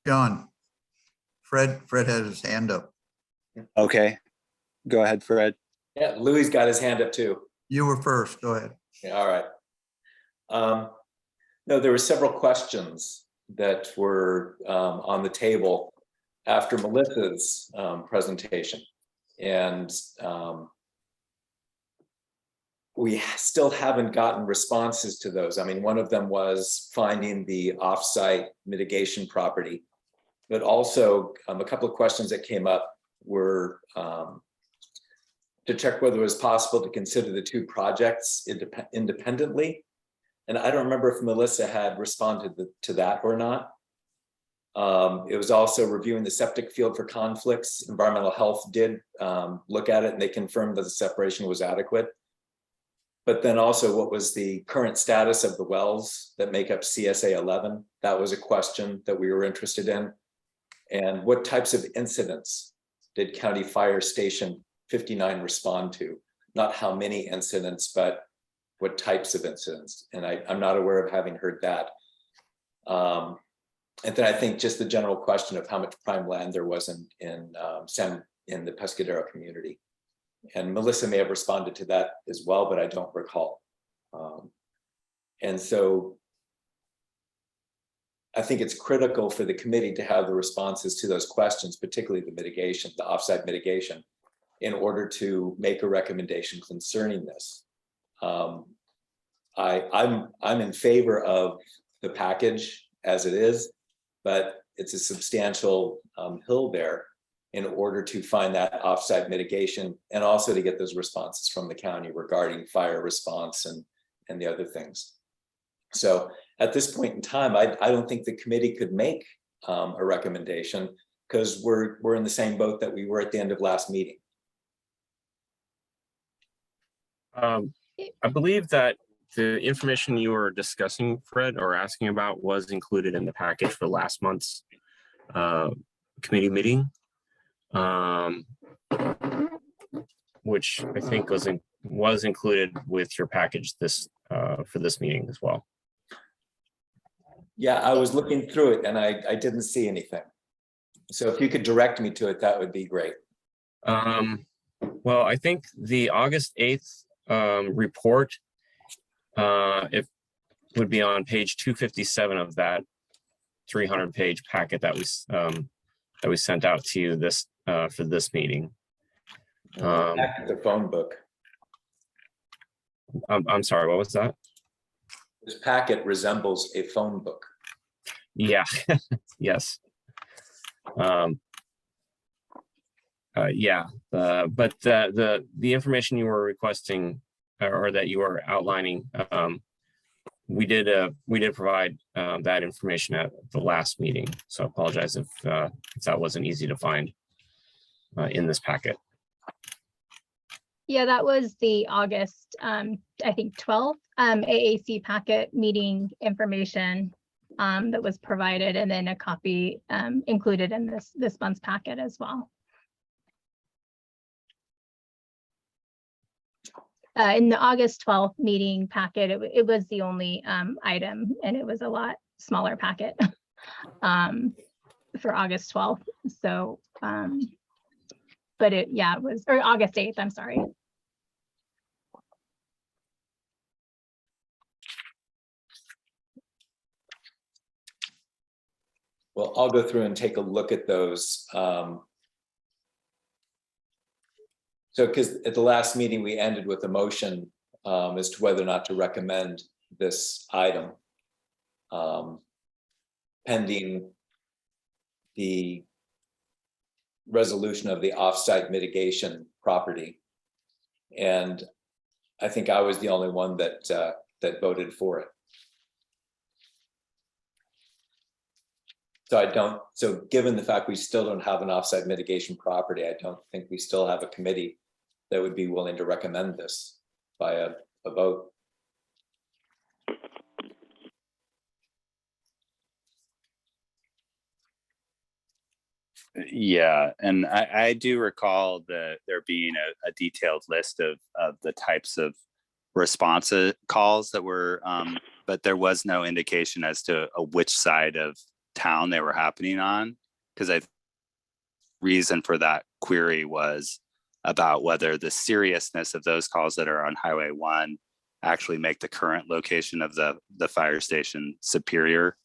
John, Fred has his hand up. Okay, go ahead, Fred. Yeah, Louis got his hand up too. You were first, go ahead. Yeah, all right. No, there were several questions that were on the table after Melissa's presentation. And we still haven't gotten responses to those. I mean, one of them was finding the offsite mitigation property, but also a couple of questions that came up were to check whether it was possible to consider the two projects independently. And I don't remember if Melissa had responded to that or not. It was also reviewing the septic field for conflicts. Environmental health did look at it and they confirmed that the separation was adequate. But then also what was the current status of the wells that make up CSA 11? That was a question that we were interested in. And what types of incidents did County Fire Station 59 respond to? Not how many incidents, but what types of incidents. And I'm not aware of having heard that. And then I think just the general question of how much prime land there was in the Pescadero community. And Melissa may have responded to that as well, but I don't recall. And so I think it's critical for the committee to have the responses to those questions, particularly the mitigation, the offsite mitigation, in order to make a recommendation concerning this. I'm in favor of the package as it is, but it's a substantial hill there in order to find that offsite mitigation and also to get those responses from the county regarding fire response and the other things. So at this point in time, I don't think the committee could make a recommendation because we're in the same boat that we were at the end of last meeting. I believe that the information you were discussing, Fred, or asking about was included in the package for last month's committee meeting, which I think was included with your package for this meeting as well. Yeah, I was looking through it and I didn't see anything. So if you could direct me to it, that would be great. Well, I think the August 8th report, it would be on page 257 of that 300-page packet that we sent out to you this for this meeting. Back to the phone book. I'm sorry, what was that? This packet resembles a phone book. Yeah, yes. Yeah, but the information you were requesting or that you were outlining, we did provide that information at the last meeting. So I apologize if that wasn't easy to find in this packet. Yeah, that was the August, I think 12th AAC packet meeting information that was provided, and then a copy included in this month's packet as well. In the August 12th meeting packet, it was the only item, and it was a lot smaller packet for August 12th. So, but it was, or August 8th, I'm sorry. Well, I'll go through and take a look at those. So, because at the last meeting, we ended with a motion as to whether or not to recommend this item pending the resolution of the offsite mitigation property. And I think I was the only one that that voted for it. So given the fact we still don't have an offsite mitigation property, I don't think we still have a committee that would be willing to recommend this by a vote. Yeah, and I do recall there being a detailed list of the types of response calls that were, but there was no indication as to which side of town they were happening on, because reason for that query was about whether the seriousness of those calls that are on Highway 1 actually make the current location of the fire station superior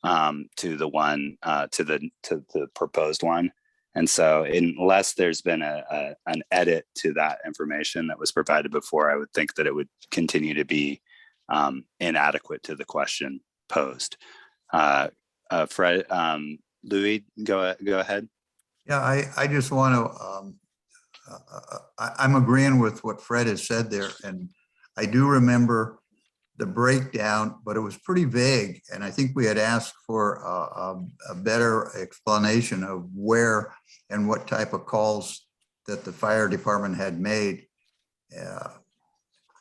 to the one to the proposed one. And so unless there's been an edit to that information that was provided before, I would think that it would continue to be inadequate to the question posed. Fred, Louis, go ahead. Yeah, I just want to, I'm agreeing with what Fred has said there. And I do remember the breakdown, but it was pretty vague. And I think we had asked for a better explanation of where and what type of calls that the fire department had made.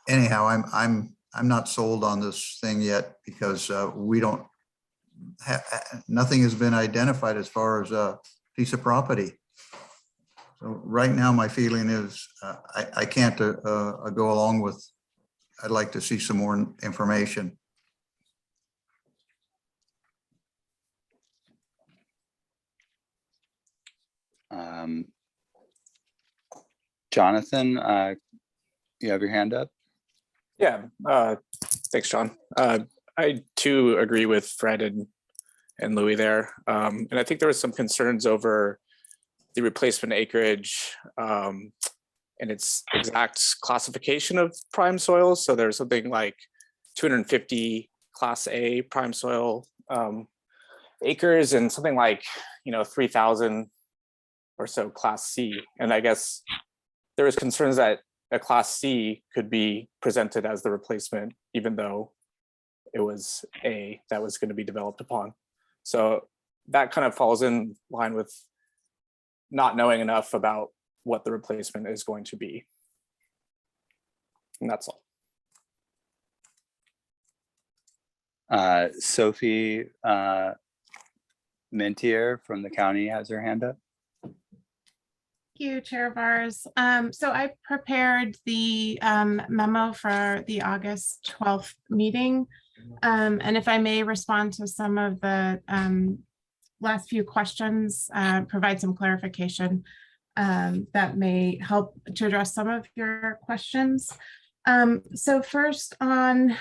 Anyhow, I'm not sold on this thing yet because we don't nothing has been identified as far as a piece of property. So right now, my feeling is I can't go along with. I'd like to see some more information. Jonathan, you have your hand up? Yeah, thanks, John. I too agree with Fred and Louis there. And I think there was some concerns over the replacement acreage and its exact classification of prime soils. So there's something like 250 Class A prime soil acres and something like 3,000 or so Class C. And I guess there was concerns that a Class C could be presented as the replacement, even though it was A that was going to be developed upon. So that kind of falls in line with not knowing enough about what the replacement is going to be. And that's all. Sophie Mintier from the county has her hand up. Thank you, Chair Vars. So I prepared the memo for the August 12th meeting. And if I may respond to some of the last few questions, provide some clarification that may help to address some of your questions. So first on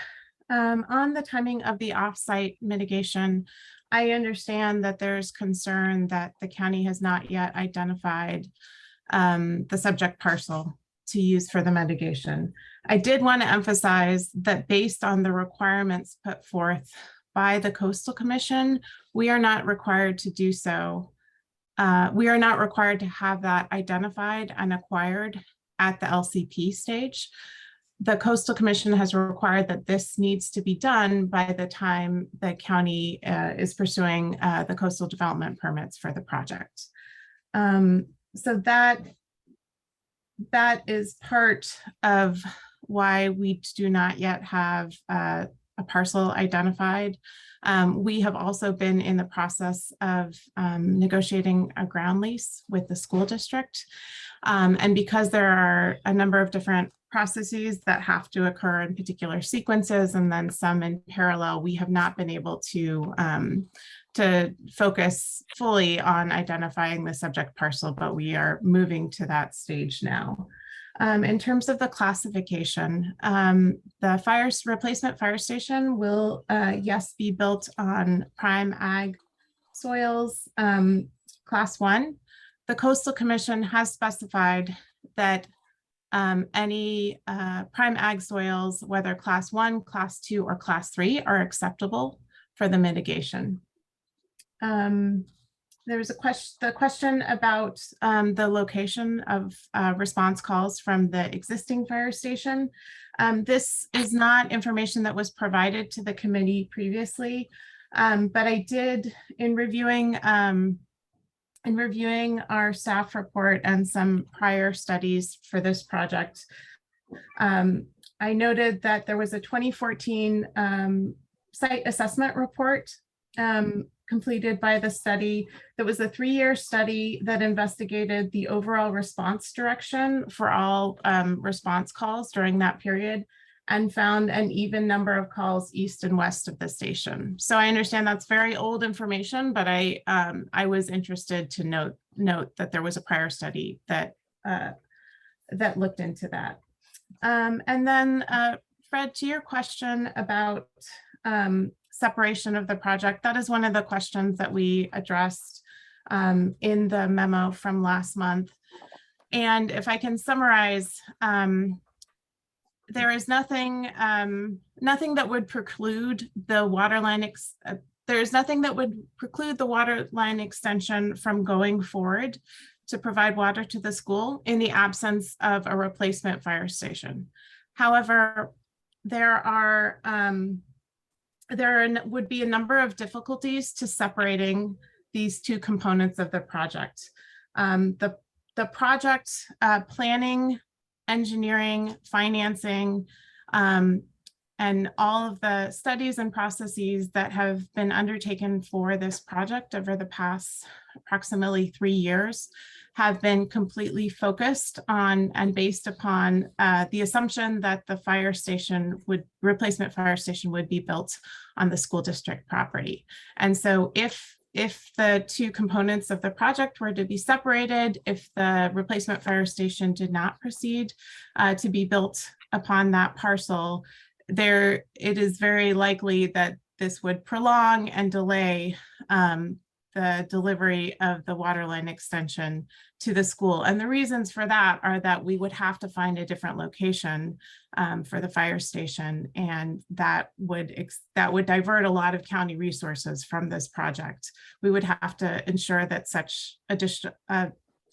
the timing of the offsite mitigation, I understand that there's concern that the county has not yet identified the subject parcel to use for the mitigation. I did want to emphasize that based on the requirements put forth by the Coastal Commission, we are not required to do so. We are not required to have that identified and acquired at the LCP stage. The Coastal Commission has required that this needs to be done by the time the county is pursuing the coastal development permits for the project. So that is part of why we do not yet have a parcel identified. We have also been in the process of negotiating a ground lease with the school district. And because there are a number of different processes that have to occur in particular sequences and then some in parallel, we have not been able to focus fully on identifying the subject parcel, but we are moving to that stage now. In terms of the classification, the replacement fire station will, yes, be built on prime ag soils, Class 1. The Coastal Commission has specified that any prime ag soils, whether Class 1, Class 2, or Class 3, are acceptable for the mitigation. There's the question about the location of response calls from the existing fire station. This is not information that was provided to the committee previously, but I did, in reviewing our staff report and some prior studies for this project, I noted that there was a 2014 site assessment report completed by the study. That was a 3-year study that investigated the overall response direction for all response calls during that period and found an even number of calls east and west of the station. So I understand that's very old information, but I was interested to note that there was a prior study that looked into that. And then Fred, to your question about separation of the project, that is one of the questions that we addressed in the memo from last month. And if I can summarize, there is nothing that would preclude the waterline. There's nothing that would preclude the waterline extension from going forward to provide water to the school in the absence of a replacement fire station. However, there would be a number of difficulties to separating these two components of the project. The project planning, engineering, financing, and all of the studies and processes that have been undertaken for this project over the past approximately 3 years have been completely focused on and based upon the assumption that the replacement fire station would be built on the school district property. And so if if the two components of the project were to be separated, if the replacement fire station did not proceed to be built upon that parcel, it is very likely that this would prolong and delay the delivery of the water line extension to the school. And the reasons for that are that we would have to find a different location for the fire station, and that would divert a lot of county resources from this project. We would have to ensure that such additional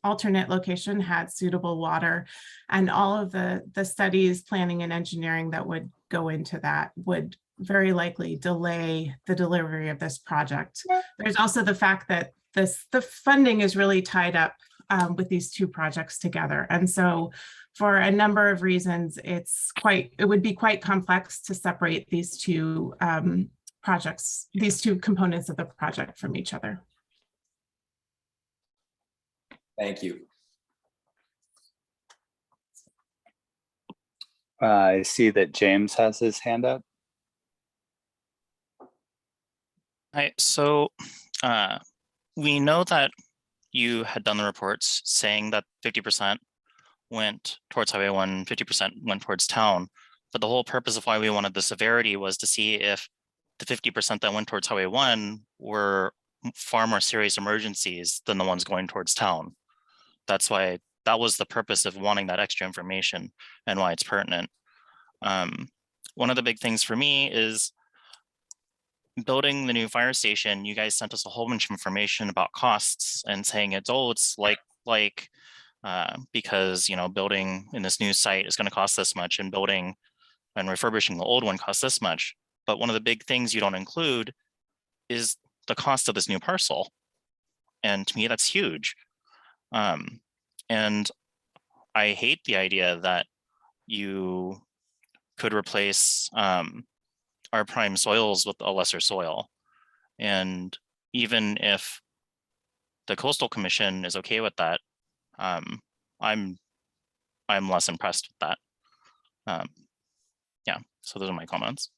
alternate location had suitable water, and all of the studies, planning and engineering that would go into that would very likely delay the delivery of this project. There's also the fact that the funding is really tied up with these two projects together. And so for a number of reasons, it would be quite complex to separate these two projects, these two components of the project from each other. Thank you. I see that James has his hand up. Hi, so we know that you had done the reports saying that 50% went towards Highway 1, 50% went towards town. But the whole purpose of why we wanted the severity was to see if the 50% that went towards Highway 1 were far more serious emergencies than the ones going towards town. That's why that was the purpose of wanting that extra information and why it's pertinent. One of the big things for me is building the new fire station. You guys sent us a whole bunch of information about costs and saying it's because, you know, building in this new site is going to cost this much, and building and refurbishing the old one costs this much. But one of the big things you don't include is the cost of this new parcel. And to me, that's huge. And I hate the idea that you could replace our prime soils with a lesser soil. And even if the Coastal Commission is okay with that, I'm less impressed with that. Yeah, so those are my comments.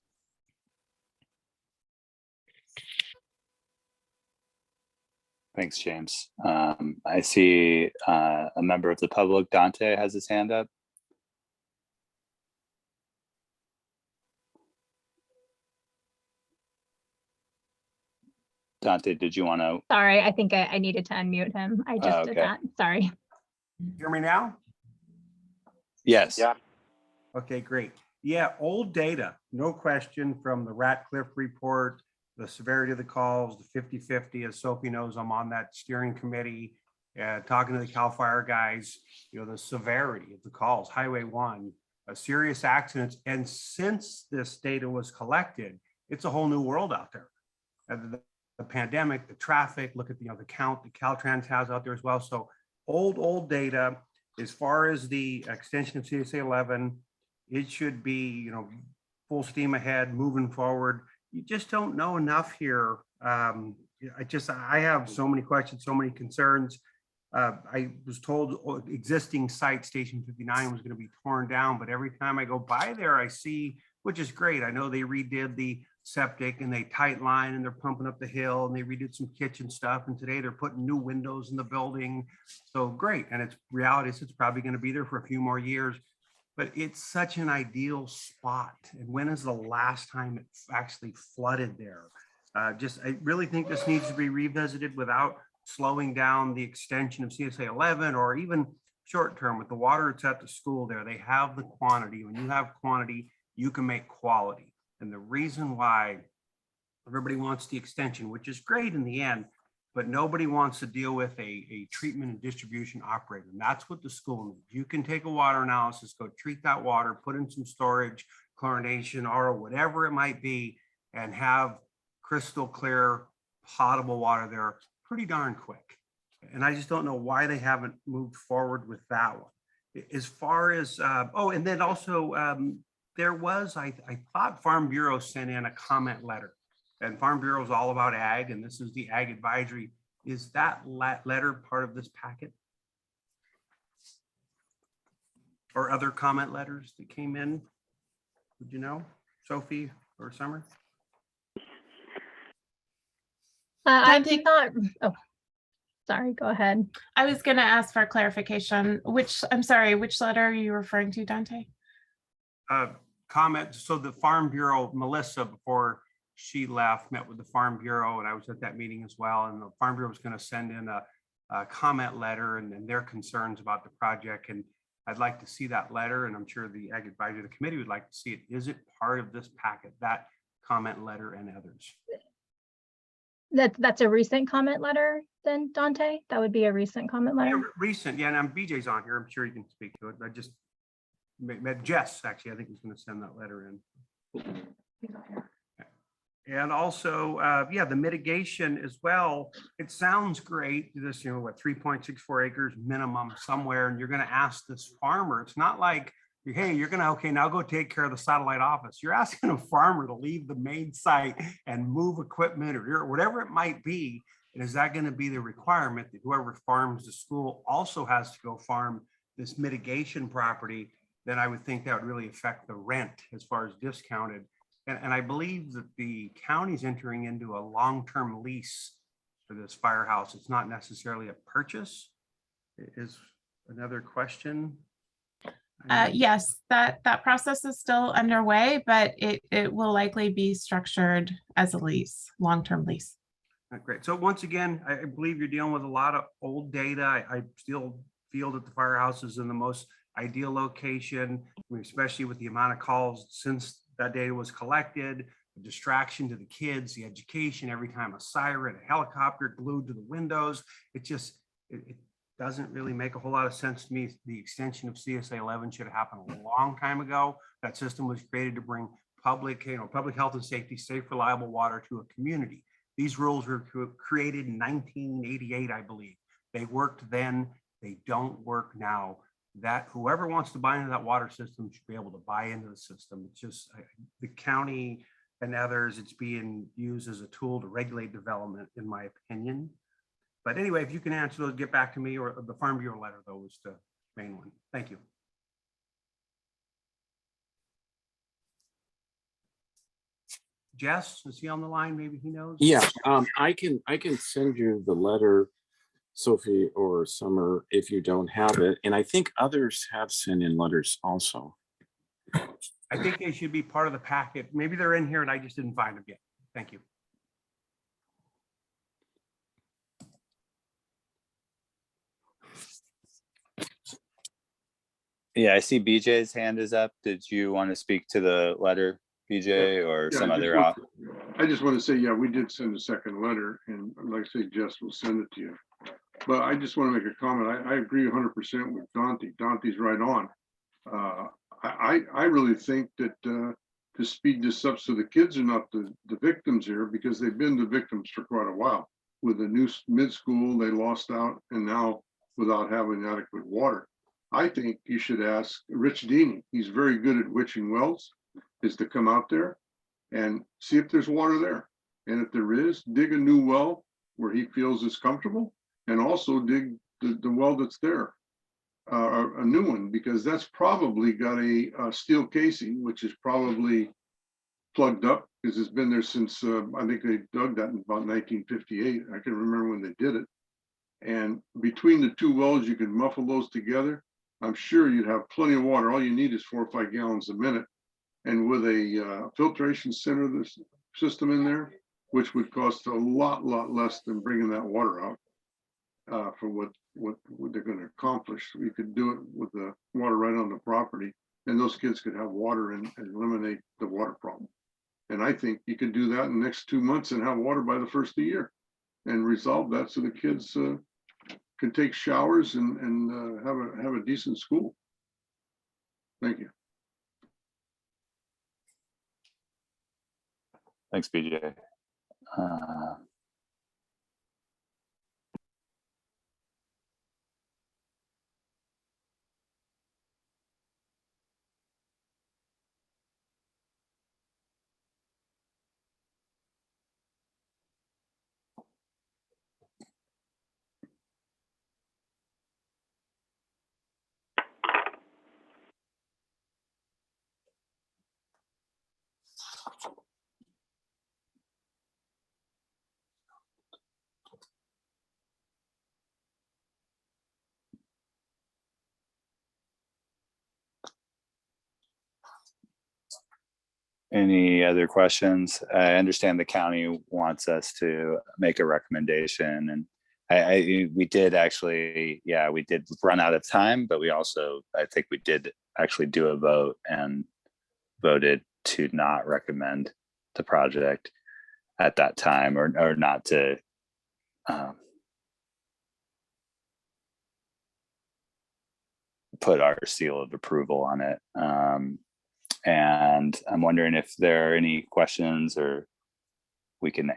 Thanks, James. I see a member of the public, Dante, has his hand up. Dante, did you want to? Sorry, I think I needed to unmute him. I just did that. Sorry. Hear me now? Yes. Yeah. Okay, great. Yeah, old data, no question, from the Ratcliffe report, the severity of the calls, the 50-50, as Sophie knows, I'm on that steering committee, talking to the CAL FIRE guys, you know, the severity of the calls, Highway 1, serious accidents. And since this data was collected, it's a whole new world out there. The pandemic, the traffic, look at the count that Caltrans has out there as well. So old data. As far as the extension of CSA 11, it should be, you know, full steam ahead, moving forward. You just don't know enough here. I have so many questions, so many concerns. I was told existing site Station 59 was going to be torn down, but every time I go by there, I see, which is great. I know they redid the septic and they tight line and they're pumping up the hill and they redid some kitchen stuff. And today they're putting new windows in the building. So great. And it's reality is it's probably going to be there for a few more years, but it's such an ideal spot. And when is the last time it actually flooded there? I really think this needs to be revisited without slowing down the extension of CSA 11, or even short term with the water it's at the school there. They have the quantity. When you have quantity, you can make quality. And the reason why everybody wants the extension, which is great in the end, but nobody wants to deal with a treatment and distribution operator. And that's what the school needs. You can take a water analysis, go treat that water, put in some storage, chlorination, or whatever it might be, and have crystal clear, potable water there pretty darn quick. And I just don't know why they haven't moved forward with that one. As far as, and then also, there was, I thought Farm Bureau sent in a comment letter, and Farm Bureau is all about ag, and this is the ag advisory. Is that letter part of this packet? Or other comment letters that came in? Would you know, Sophie or Summer? I Dante- thought, oh, sorry, go ahead. I was going to ask for clarification. I'm sorry, which letter are you referring to, Dante? Comment. So the Farm Bureau, Melissa, before she left, met with the Farm Bureau, and I was at that meeting as well. And the Farm Bureau was going to send in a comment letter and their concerns about the project. And I'd like to see that letter, and I'm sure the Ag Advisory Committee would like to see it. Is it part of this packet, that comment letter and others? That's a recent comment letter then, Dante? That would be a recent comment letter? Yeah, recent, yeah, and BJ's on here. I'm sure you can speak to it. I just met Jess, actually. I think he's going to send that letter in. And also, yeah, the mitigation as well. It sounds great. This, you know, what, 3.64 acres minimum somewhere, and you're going to ask this farmer. It's not like, hey, you're going to, okay, now go take care of the satellite office. You're asking a farmer to leave the main site and move equipment or whatever it might be. And is that going to be the requirement that whoever farms the school also has to go farm this mitigation property? Then I would think that would really affect the rent as far as discounted. And I believe that the county's entering into a long-term lease for this firehouse. It's not necessarily a purchase. Is another question. Yes, that process is still underway, but it will likely be structured as a lease, long-term lease. Great. So once again, I believe you're dealing with a lot of old data. I still feel that the firehouse is in the most ideal location, I mean, especially with the amount of calls since that data was collected, the distraction to the kids, the education, every time a siren, a helicopter glued to the windows. It just, it doesn't really make a whole lot of sense to me. The extension of CSA 11 should have happened a long time ago. That system was created to bring public health and safety, safe, reliable water to a community. These rules were created in 1988, I believe. They worked then, they don't work now. That whoever wants to buy into that water system should be able to buy into the system. It's just the county and others, it's being used as a tool to regulate development, in my opinion. But anyway, if you can answer those, get back to me, or the Farm Bureau letter, though, was the main one. Thank you. Jess, is he on the line? Maybe he knows. Yeah, I can send you the letter, Sophie or Summer, if you don't have it. And I think others have sent in letters also. I think they should be part of the packet. Maybe they're in here and I just didn't find them yet. Thank you. Yeah, I see BJ's hand is up. Did you want to speak to the letter, BJ, or some other? I just want to say, yeah, we did send a second letter, and like I say, Jess will send it to you. But I just want to make a comment. I agree 100% with Dante. Dante's right on. I really think that to speed this up so the kids are not the victims here, because they've been the victims for quite a while. With the new mid-school, they lost out, and now without having adequate water. I think you should ask Rich Deeney. He's very good at witching wells, is to come out there and see if there's water there. And if there is, dig a new well where he feels is comfortable, and also dig the well that's there, a new one, because that's probably got a steel casing, which is probably plugged up because it's been there since, I think they dug that in about 1958. I can remember when they did it. And between the two wells, you can muffle those together. I'm sure you'd have plenty of water. All you need is 4 or 5 gallons a minute. And with a filtration center system in there, which would cost a lot less than bringing that water out for what they're going to accomplish. We could do it with the water right on the property, and those kids could have water and eliminate the water problem. And I think you could do that in the next 2 months and have water by the first of the year and resolve that so the kids can take showers and have a decent school. Thank you. Thanks, BJ. Any other questions? I understand the county wants us to make a recommendation, and we did actually, yeah, we did run out of time, but we also, I think we did actually do a vote and voted to not recommend the project at that time, or not to put our seal of approval on it. And I'm wondering if there are any questions or we can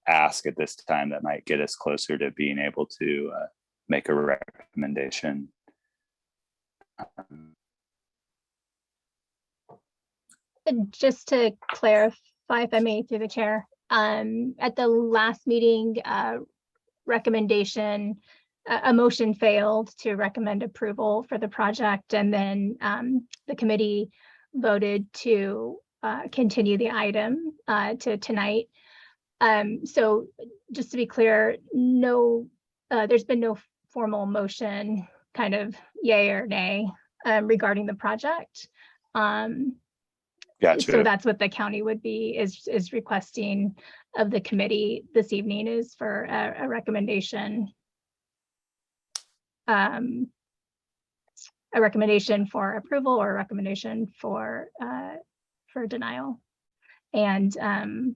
ask at this time that might get us closer to being able to make a recommendation. Just to clarify, if I may, through the chair, at the last meeting, recommendation, a motion failed to recommend approval for the project, and then the committee voted to continue the item to tonight. So just to be clear, no, there's been no formal motion, kind of yay or nay, regarding the project. Gotcha. So that's what the county would be is requesting of the committee this evening, is for a recommendation. A recommendation for approval or a recommendation for denial. And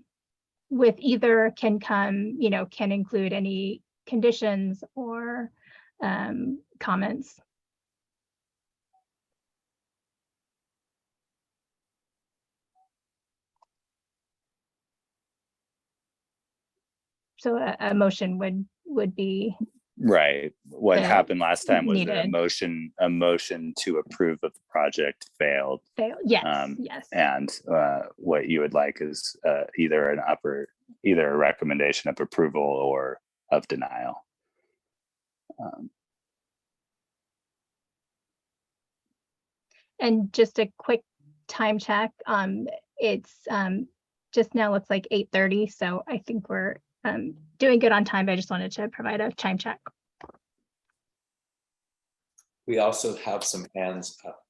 with either can come, can include any conditions or comments. So a motion would be right. What happened last time was needed. a motion to approve of the project failed. Yes, yes. And what you would like is either a recommendation of approval or of denial. And just a quick time check. It's just now looks like 8:30, so I think we're doing good on time. I just wanted to provide a time check. We also have some hands up,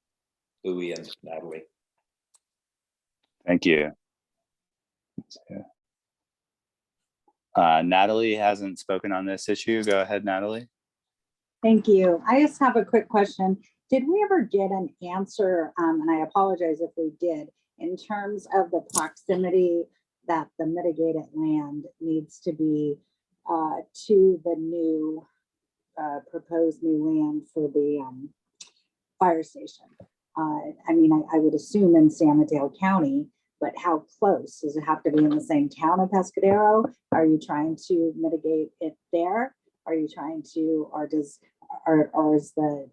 Louis and Natalie. Thank you. Natalie hasn't spoken on this issue. Go ahead, Natalie. Thank you. I just have a quick question. Did we ever get an answer, and I apologize if we did, in terms of the proximity that the mitigated land needs to be to the new proposed new land for the fire station? I mean, I would assume in San Mateo County, but how close? Does it have to be in the same town of Pescadero? Are you trying to mitigate it there? Are you trying to, or is the,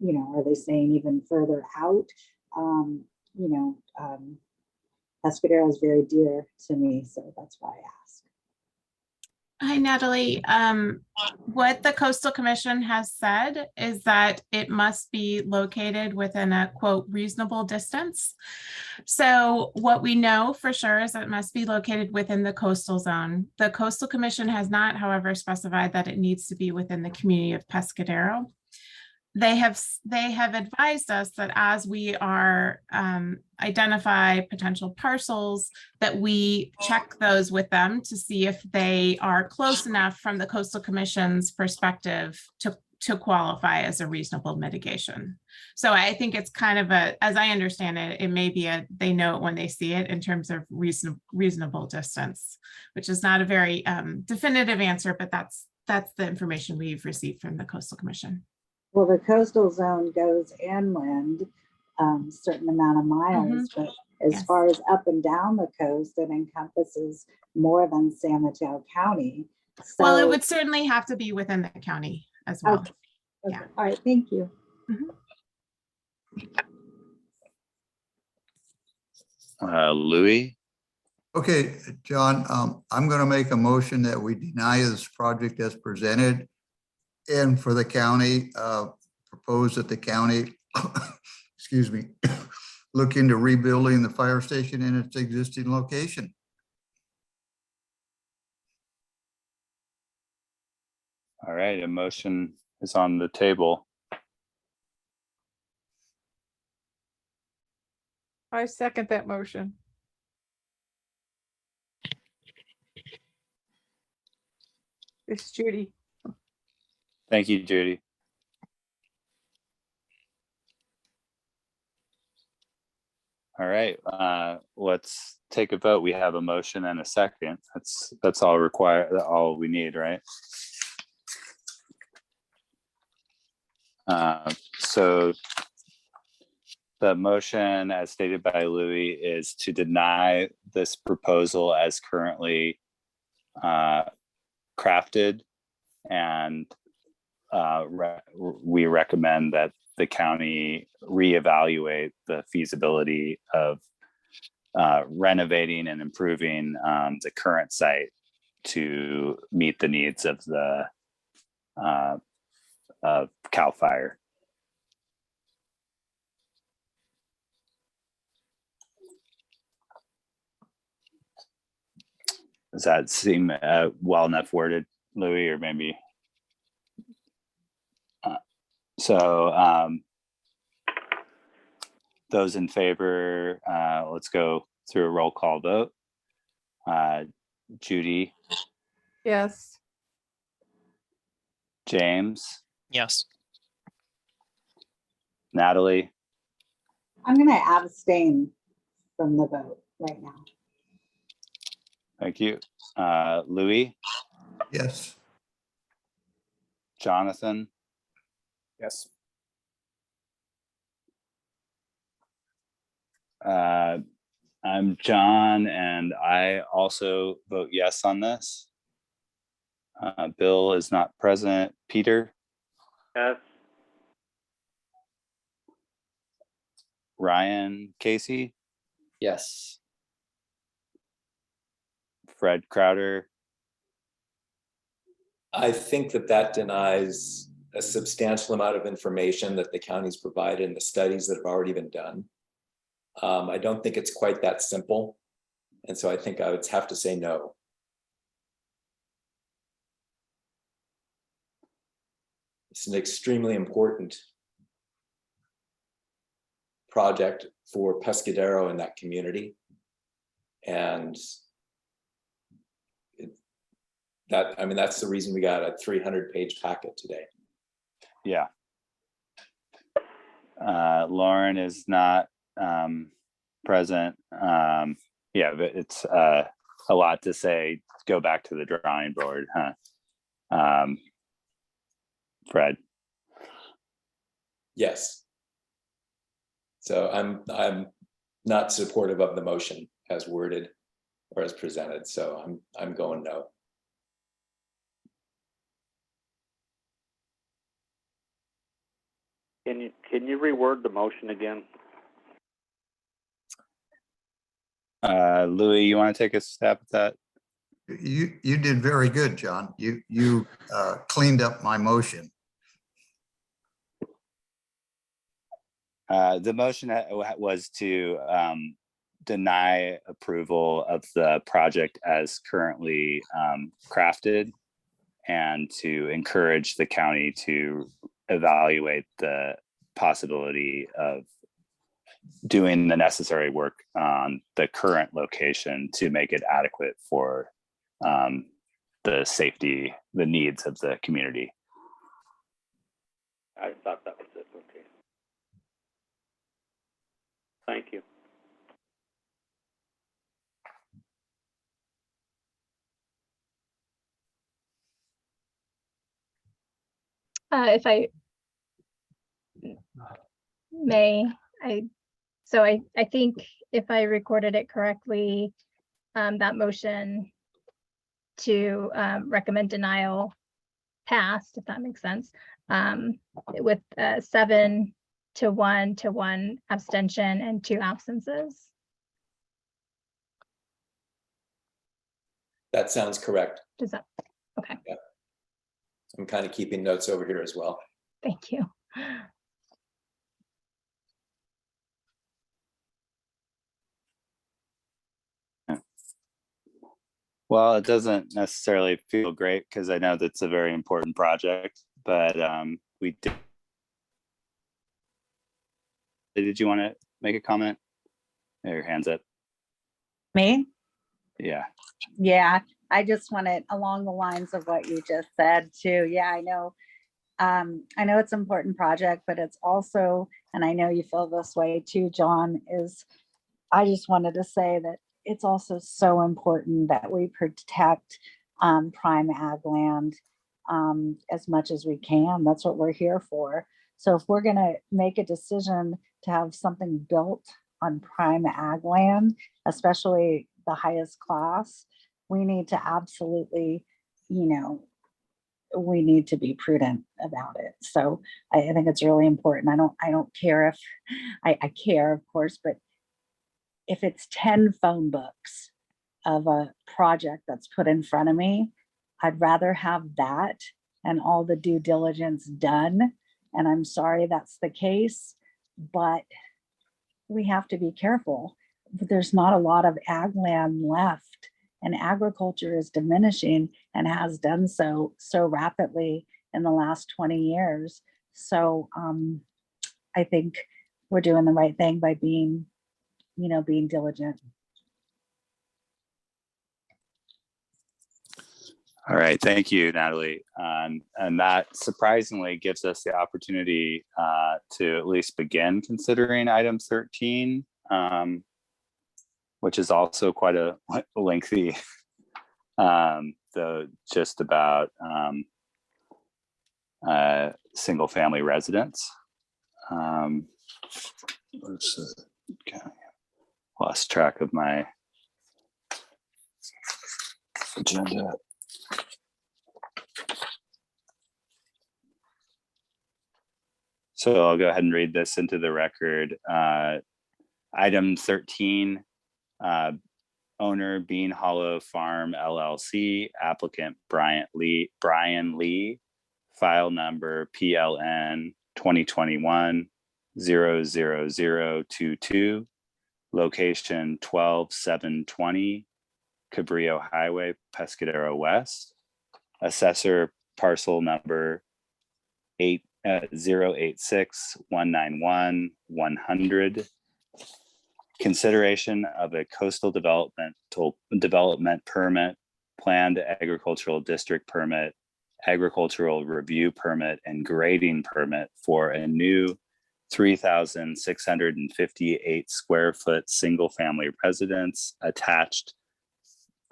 are they saying even further out? Pescadero is very dear to me, so that's why I ask. Hi, Natalie. What the Coastal Commission has said is that it must be located within a quote reasonable distance. So what we know for sure is that it must be located within the coastal zone. The Coastal Commission has not, however, specified that it needs to be within the community of Pescadero. They have advised us that as we are identify potential parcels, that we check those with them to see if they are close enough from the Coastal Commission's perspective to qualify as a reasonable mitigation. So I think it's kind of as I understand it, it may be they know it when they see it in terms of reasonable distance, which is not a very definitive answer, but that's the information we've received from the Coastal Commission. Well, the coastal zone goes inland certain amount of miles, but as far as up and down the coast, it encompasses more than San Mateo County. So, well, it would certainly have to be within the county as well. Okay. Yeah. All right, thank you. Louis? Okay, John, I'm going to make a motion that we deny this project as presented, and for the county, propose that the county, excuse me, look into rebuilding the fire station in its existing location. All right, a motion is on the table. I second that motion. It's Judy. Thank you, Judy. All right, let's take a vote. We have a motion and a second. That's all all we need, right? So the motion, as stated by Louis, is to deny this proposal as currently crafted, and we recommend that the county reevaluate the feasibility of renovating and improving the current site to meet the needs of the of CAL FIRE. Does that seem well enough worded, Louis, or maybe? So those in favor, let's go through a roll call vote. Judy, Yes. James, Yes. Natalie, I'm gonna abstain from the vote right now. thank you. Louis, Yes. Jonathan, Yes. I'm John, and I also vote yes on this. Bill is not present. Peter, Yes. Ryan, Casey, Yes. Fred Crowder, I think that denies a substantial amount of information that the county's provided in the studies that have already been done. I don't think it's quite that simple. And so I think I would have to say no. It's an extremely important project for Pescadero in that community. And that's the reason we got a 300-page packet today. yeah. Lauren is not present. Yeah, but it's a lot to say. Go back to the drawing board, huh? Fred. Yes. So I'm not supportive of the motion as worded or as presented. So I'm going no. Can you reword the motion again? Louis, you want to take a stab at that? You did very good, John. You cleaned up my motion. The motion was to deny approval of the project as currently crafted, and to encourage the county to evaluate the possibility of doing the necessary work on the current location to make it adequate for the safety, the needs of the community. I thought that was it. Okay. Thank you. If I may, I think if I recorded it correctly, that motion to recommend denial passed, if that makes sense, with 7 to 1 abstention and 2 absences. That sounds correct. Does that, okay, Yeah. I'm kind of keeping notes over here as well. thank you. Well, it doesn't necessarily feel great because I know that's a very important project, but we did. Did you want to make a comment? Your hands up. Me? Yeah. Yeah, I just wanted along the lines of what you just said too. Yeah, I know it's an important project, but it's also, and I know you feel this way too, John, is I just wanted to say that it's also so important that we protect prime ag land as much as we can. That's what we're here for. So if we're going to make a decision to have something built on prime ag land, especially the highest class, we need to absolutely, we need to be prudent about it. So I think it's really important. I don't care if I care, of course, but if it's 10 phone books of a project that's put in front of me, I'd rather have that and all the due diligence done. And I'm sorry that's the case, but we have to be careful. There's not a lot of ag land left, and agriculture is diminishing and has done so rapidly in the last 20 years. So I think we're doing the right thing by being diligent. All right, thank you, Natalie. And that surprisingly gives us the opportunity to at least begin considering item 13, which is also quite a lengthy, though just about single family residence. Okay. Lost track of my agenda. So I'll go ahead and read this into the record. Item 13, owner Bean Hollow Farm LLC, applicant Brian Lee, file number PLN 2021-00022, location 12720 Cabrillo Highway, Pescadero West, assessor parcel number 086-191-100. Consideration of a coastal development permit, planned agricultural district permit, agricultural review permit, and grading permit for a new 3,658 square foot single family residence, attached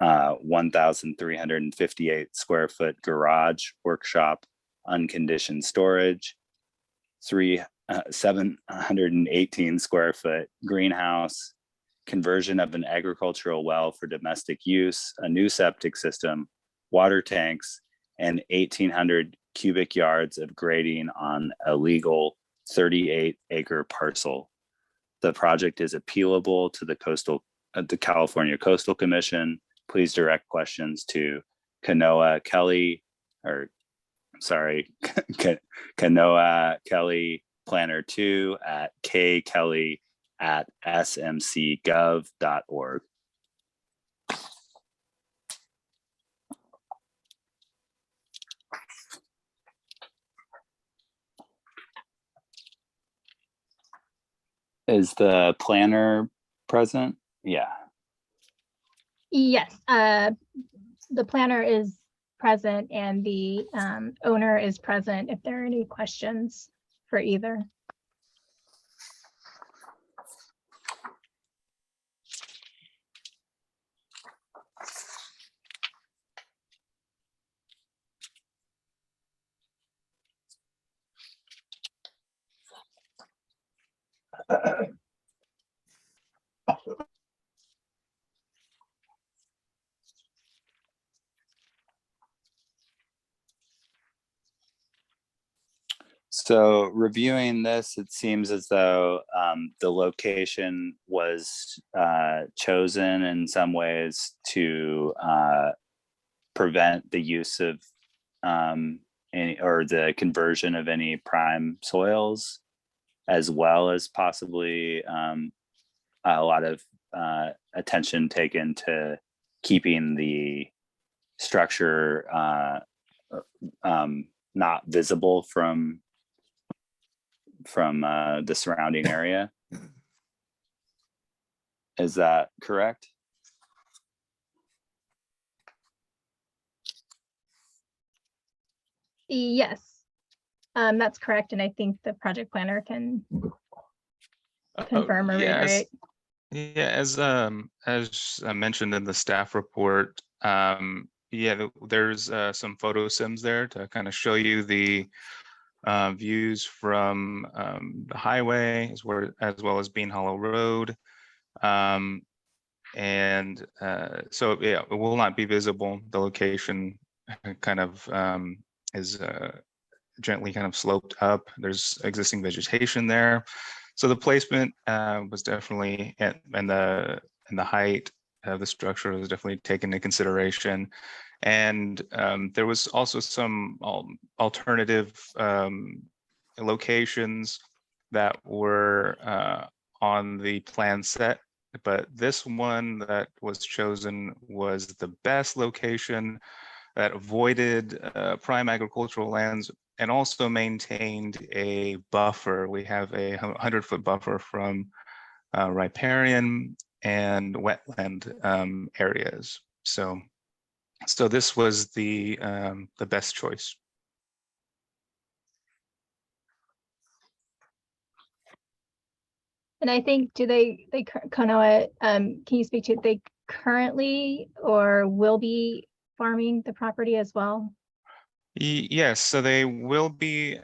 1,358 square foot garage, workshop, unconditioned storage, 718 square foot greenhouse, conversion of an agricultural well for domestic use, a new septic system, water tanks, and 1,800 cubic yards of grading on a legal 38-acre parcel. The project is appealable to the California Coastal Commission. Please direct questions to Kanoa Kelly, Planner 2 at kkelly@smcgov.org. Is the planner present? Yeah. Yes, the planner is present and the owner is present if there are any questions for either. So reviewing this, it seems as though the location was chosen in some ways to prevent the use of the conversion of any prime soils, as well as possibly a lot of attention taken to keeping the structure not visible from the surrounding area. Is that correct? Yes, that's correct. And I think the project planner can confirm or reiterate. Yeah, as I mentioned in the staff report, there's some photo sims there to kind of show you the views from the highway as well as Bean Hollow Road. So yeah, it will not be visible. The location kind of is gently kind of sloped up. There's existing vegetation there. So the placement was definitely, and the height of the structure was definitely taken into consideration. And there was also some alternative locations that were on the plan set, but this one that was chosen was the best location that avoided prime agricultural lands and also maintained a buffer. We have a 100-foot buffer from riparian and wetland areas. So this was the best choice. And I think, Konoa, can you speak to, they currently or will be farming the property as well? Yes, so they will be,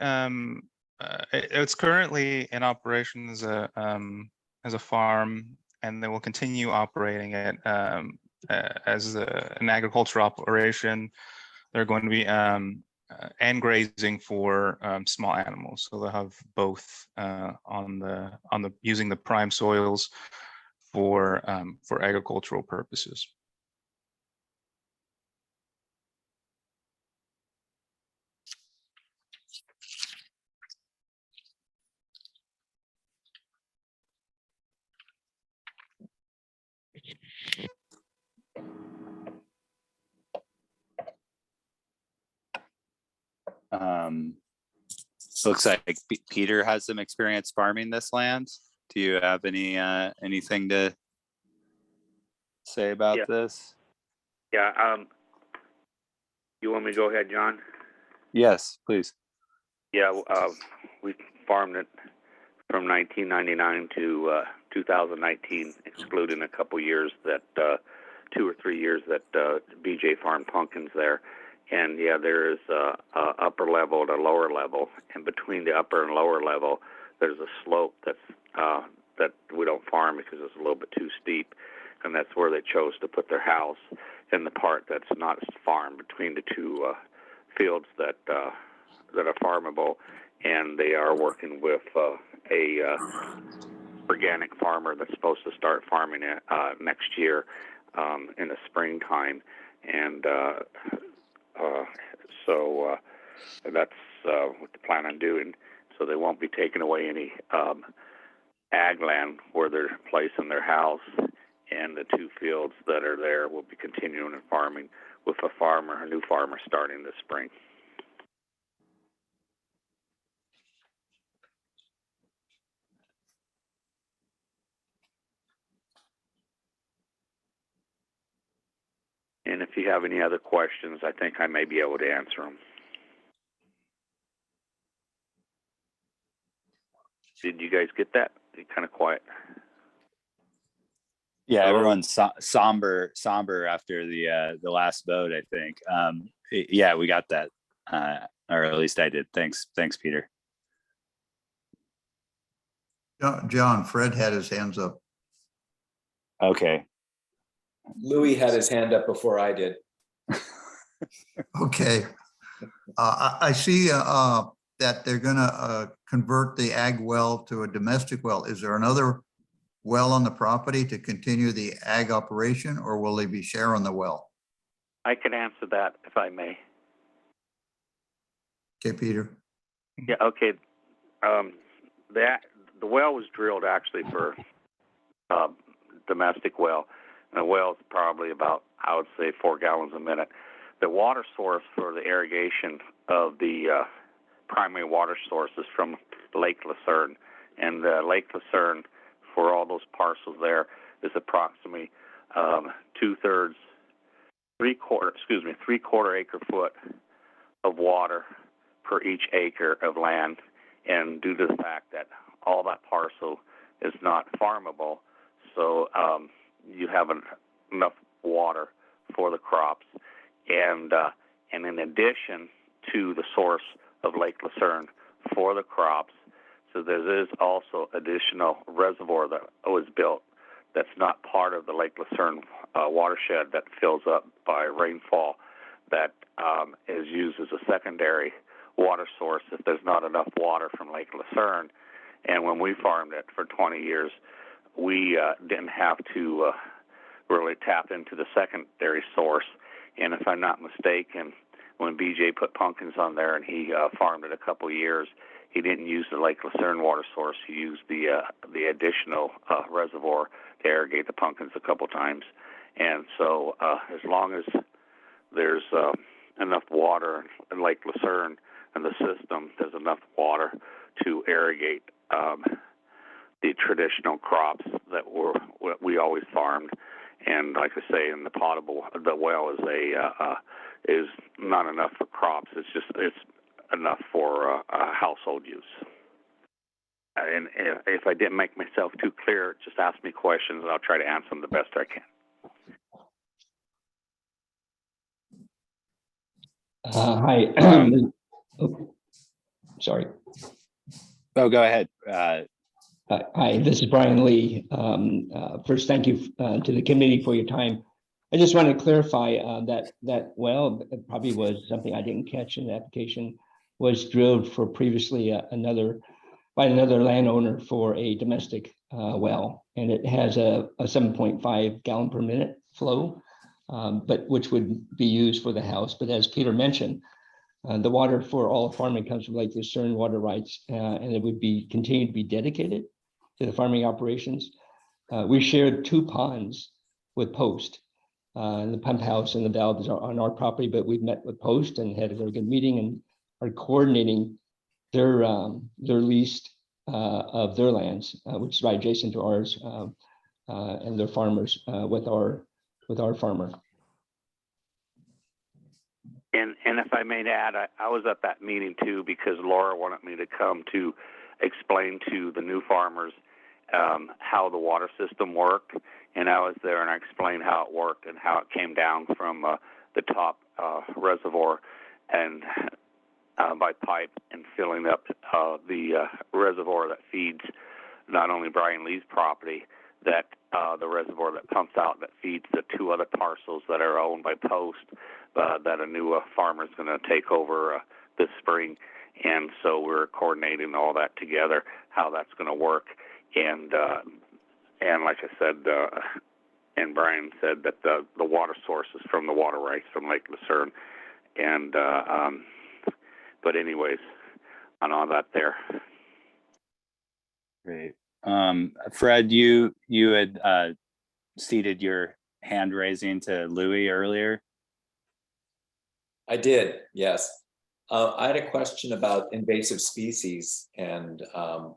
it's currently in operation as a farm, and they will continue operating it as an agricultural operation. They're going to be and grazing for small animals. So they'll have both on the using the prime soils for agricultural purposes. Looks like Peter has some experience farming this land. Do you have anything to say about this? Yeah, you want me to go ahead, John? Yes, please. Yeah, we farmed it from 1999 to 2019, excluding a couple years that 2 or 3 years that BJ farmed pumpkins there. And yeah, there is a upper level and a lower level, and between the upper and lower level, there's a slope that we don't farm because it's a little bit too steep, and that's where they chose to put their house in the part that's not farmed between the two fields that are farmable. And they are working with a organic farmer that's supposed to start farming it next year in the springtime, and so that's what they plan on doing. So they won't be taking away any ag land where they're placing their house, and the two fields that are there will be continuing in farming with a new farmer starting this spring. And if you have any other questions, I think I may be able to answer them. Did you guys get that? Kind of quiet. Yeah, Hello? everyone's somber after the last vote, I think. Yeah, we got that, or at least I did. Thanks, Peter. John, Fred had his hands up. Okay. Louis had his hand up before I did. Okay. I see that they're gonna convert the ag well to a domestic well. Is there another well on the property to continue the ag operation, or will they be sharing the well? I can answer that if I may. Okay, Peter. Yeah, okay. The well was drilled actually for domestic well. And the well is probably about, I would say, 4 gallons a minute. The water source for the irrigation of the primary water source is from Lake Lucerne. And Lake Lucerne, for all those parcels there, is approximately 3/4 acre foot of water per each acre of land, and due to the fact that all that parcel is not farmable, so you have enough water for the crops, and in addition to the source of Lake Lucerne for the crops, so there is also additional reservoir that was built that's not part of the Lake Lucerne watershed that fills up by rainfall, that is used as a secondary water source if there's not enough water from Lake Lucerne. And when we farmed it for 20 years, we didn't have to really tap into the secondary source. And if I'm not mistaken, when BJ put pumpkins on there and he farmed it a couple of years, he didn't use the Lake Lucerne water source. He used the additional reservoir to irrigate the pumpkins a couple times. And so as long as there's enough water in Lake Lucerne and the system, there's enough water to irrigate the traditional crops that we always farmed. And like I say, in the potable, the well is not enough for crops. It's enough for household use. And if I didn't make myself too clear, just ask me questions and I'll try to answer them the best I can. Hi. Oh, sorry. Oh, go ahead. Hi, this is Brian Lee. First, thank you to the committee for your time. I just want to clarify that well, it probably was something I didn't catch in the application, was drilled for previously by another landowner for a domestic well, and it has a 7.5 gallon per minute flow, but which would be used for the house. But as Peter mentioned, the water for all farming comes from Lake Lucerne water rights, and it would be continue to be dedicated to the farming operations. We shared 2 ponds with Post, and the pump house and the valves are on our property, but we've met with Post and had a very good meeting and are coordinating their lease of their lands, which is right adjacent to ours, and their farmers with our farmer. And if I may add, I was at that meeting too because Laura wanted me to come to explain to the new farmers how the water system worked. And I was there and I explained how it worked and how it came down from the top reservoir and by pipe and filling up the reservoir that feeds not only Brian Lee's property, that the reservoir that pumps out that feeds the 2 other parcels that are owned by Post that a new farmer is going to take over this spring. And so we're coordinating all that together, how that's going to work. And like I said, and Brian said that the water source is from the water rights from Lake Lucerne. And but anyways, on all that there. Great. Fred, you had ceded your hand raising to Louis earlier. I did, yes. I had a question about invasive species, and I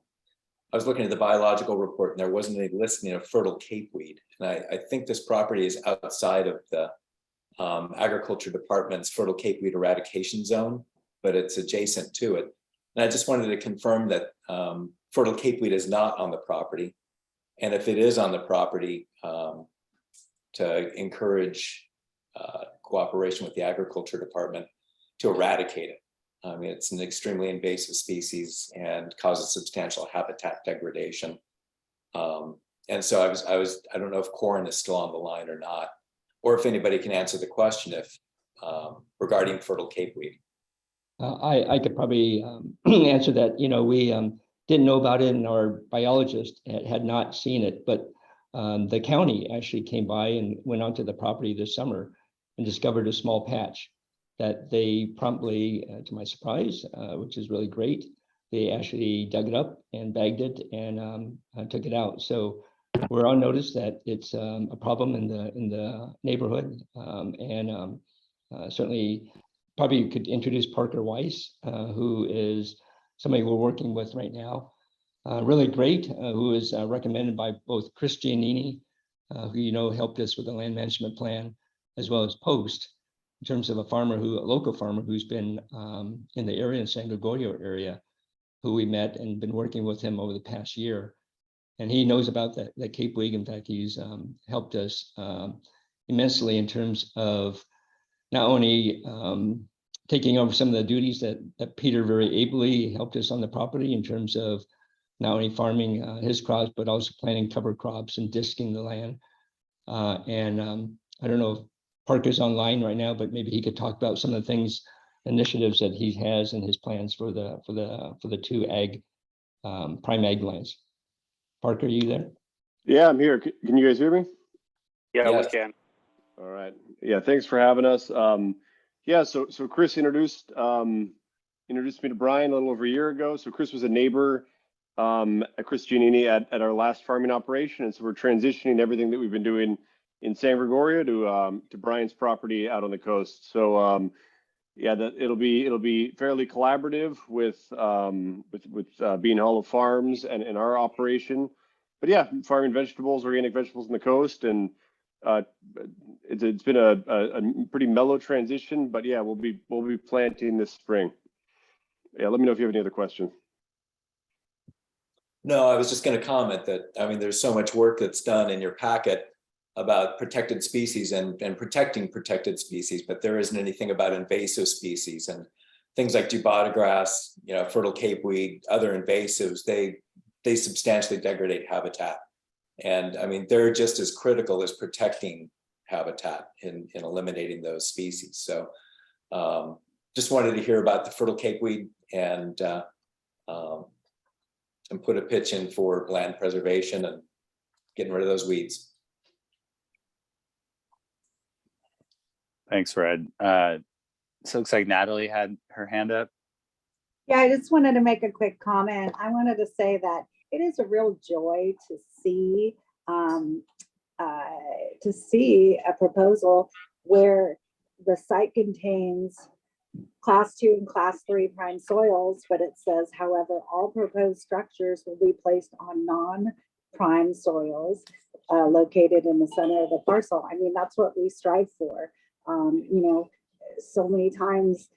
was looking at the biological report and there wasn't any listing of fertile capeweed. And I think this property is outside of the agriculture department's fertile capeweed eradication zone, but it's adjacent to it. And I just wanted to confirm that fertile capeweed is not on the property. And if it is on the property, to encourage cooperation with the agriculture department to eradicate it. I mean, it's an extremely invasive species and causes substantial habitat degradation. And so I don't know if Corin is still on the line or not, or if anybody can answer the question if regarding fertile capeweed. I could probably answer that. You know, we didn't know about it and our biologist had not seen it, but the county actually came by and went onto the property this summer and discovered a small patch that they promptly, to my surprise, which is really great, they actually dug it up and bagged it and took it out. So we're on notice that it's a problem in the neighborhood, and certainly probably you could introduce Parker Weiss, who is somebody we're working with right now. Really great, who is recommended by both Chris Giannini, who helped us with the land management plan, as well as Post. in terms of a local farmer who's been in the area, in San Gregorio area, who we met and been working with him over the past year. And he knows about that Cape Wig. In fact, he's helped us immensely in terms of not only taking over some of the duties that Peter very ably helped us on the property in terms of not only farming his crops, but also planting cover crops and disking the land. I don't know if Parker's online right now, but maybe he could talk about some of the things, initiatives that he has in his plans for the two prime ag lands. Parker, are you there? Yeah, I'm here. Can you guys hear me? Yeah, Yes. we can. All right. Yeah, thanks for having us. Yeah, so Chris introduced me to Brian a little over a year ago. So Chris was a neighbor at Chris Giannini at our last farming operation, and so we're transitioning everything that we've been doing in San Gregorio to Brian's property out on the coast. So yeah, it'll be fairly collaborative with Bean Hollow Farms and our operation. But yeah, farming vegetables, organic vegetables on the coast, and it's been a pretty mellow transition. But yeah, we'll be planting this spring. Yeah, let me know if you have any other questions. No, I was just going to comment that, I mean, there's so much work that's done in your packet about protected species and protecting protected species, but there isn't anything about invasive species and things like Dubata grass, fertile capeweed, other invasives. They substantially degrade habitat. And I mean, they're just as critical as protecting habitat in eliminating those species. So just wanted to hear about the fertile capeweed and put a pitch in for land preservation and getting rid of those weeds. Thanks, Fred. So it looks like Natalie had her hand up. Yeah, I just wanted to make a quick comment. I wanted to say that it is a real joy to see a proposal where the site contains class 2 and class 3 prime soils, but it says, however, all proposed structures will be placed on non-prime soils located in the center of the parcel. I mean, that's what we strive for. So many times,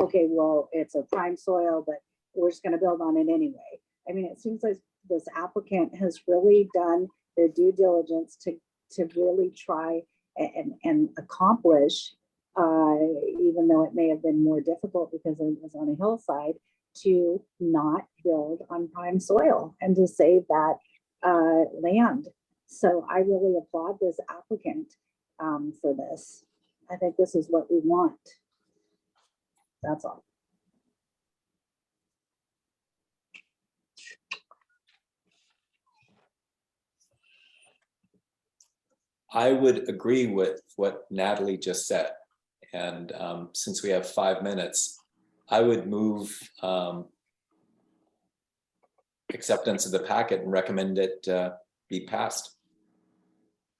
okay, well, it's a prime soil, but we're just going to build on it anyway. I mean, it seems like this applicant has really done their due diligence to really try and accomplish, even though it may have been more difficult because it was on a hillside, to not build on prime soil and to save that land. So I really applaud this applicant for this. I think this is what we want. That's all. I would agree with what Natalie just said. And since we have 5 minutes, I would move acceptance of the packet and recommend it be passed.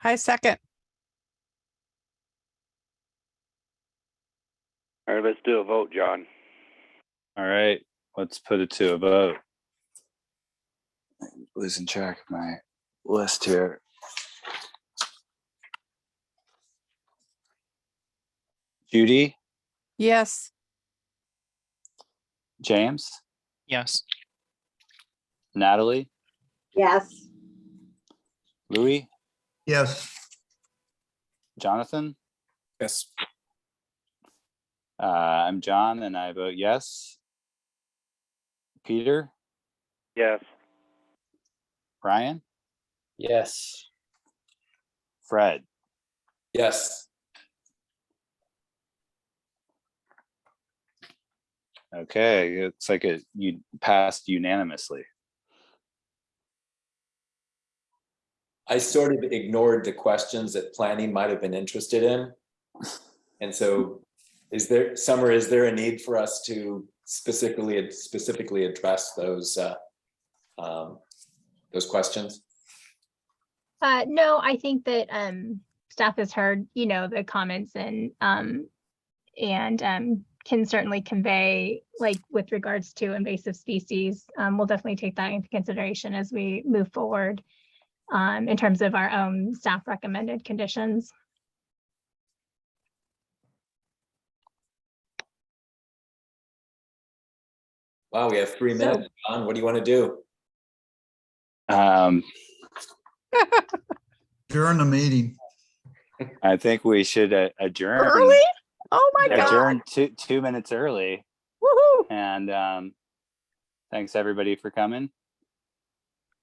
I second. All right, let's do a vote, John. All right, let's put it to a vote. I'm losing track of my list here. Judy, Yes. James, Yes. Natalie, Yes. Louis, Yes. Jonathan. Yes. I'm John and I vote yes. Peter, Yes. Brian, Yes. Fred. Yes. Okay, it's like you passed unanimously. I sort of ignored the questions that planning might have been interested in. And so is there a need for us to specifically address those questions? No, I think that staff has heard, the comments and can certainly convey, like with regards to invasive species. We'll definitely take that into consideration as we move forward in terms of our own staff recommended conditions. Wow, we have 3 So- minutes. John, what do you want to do? During the meeting. I think we should adjourn. Early? Oh my God. Adjourn 2 minutes early. Woohoo. And thanks everybody for coming.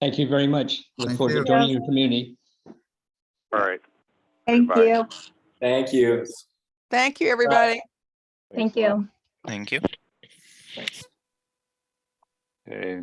Thank you very much. Look Thank forward to you. joining your community. All right. Thank Goodbye. you. Thank you. Thank you, everybody. Thank you. Thank you. Thanks. Okay.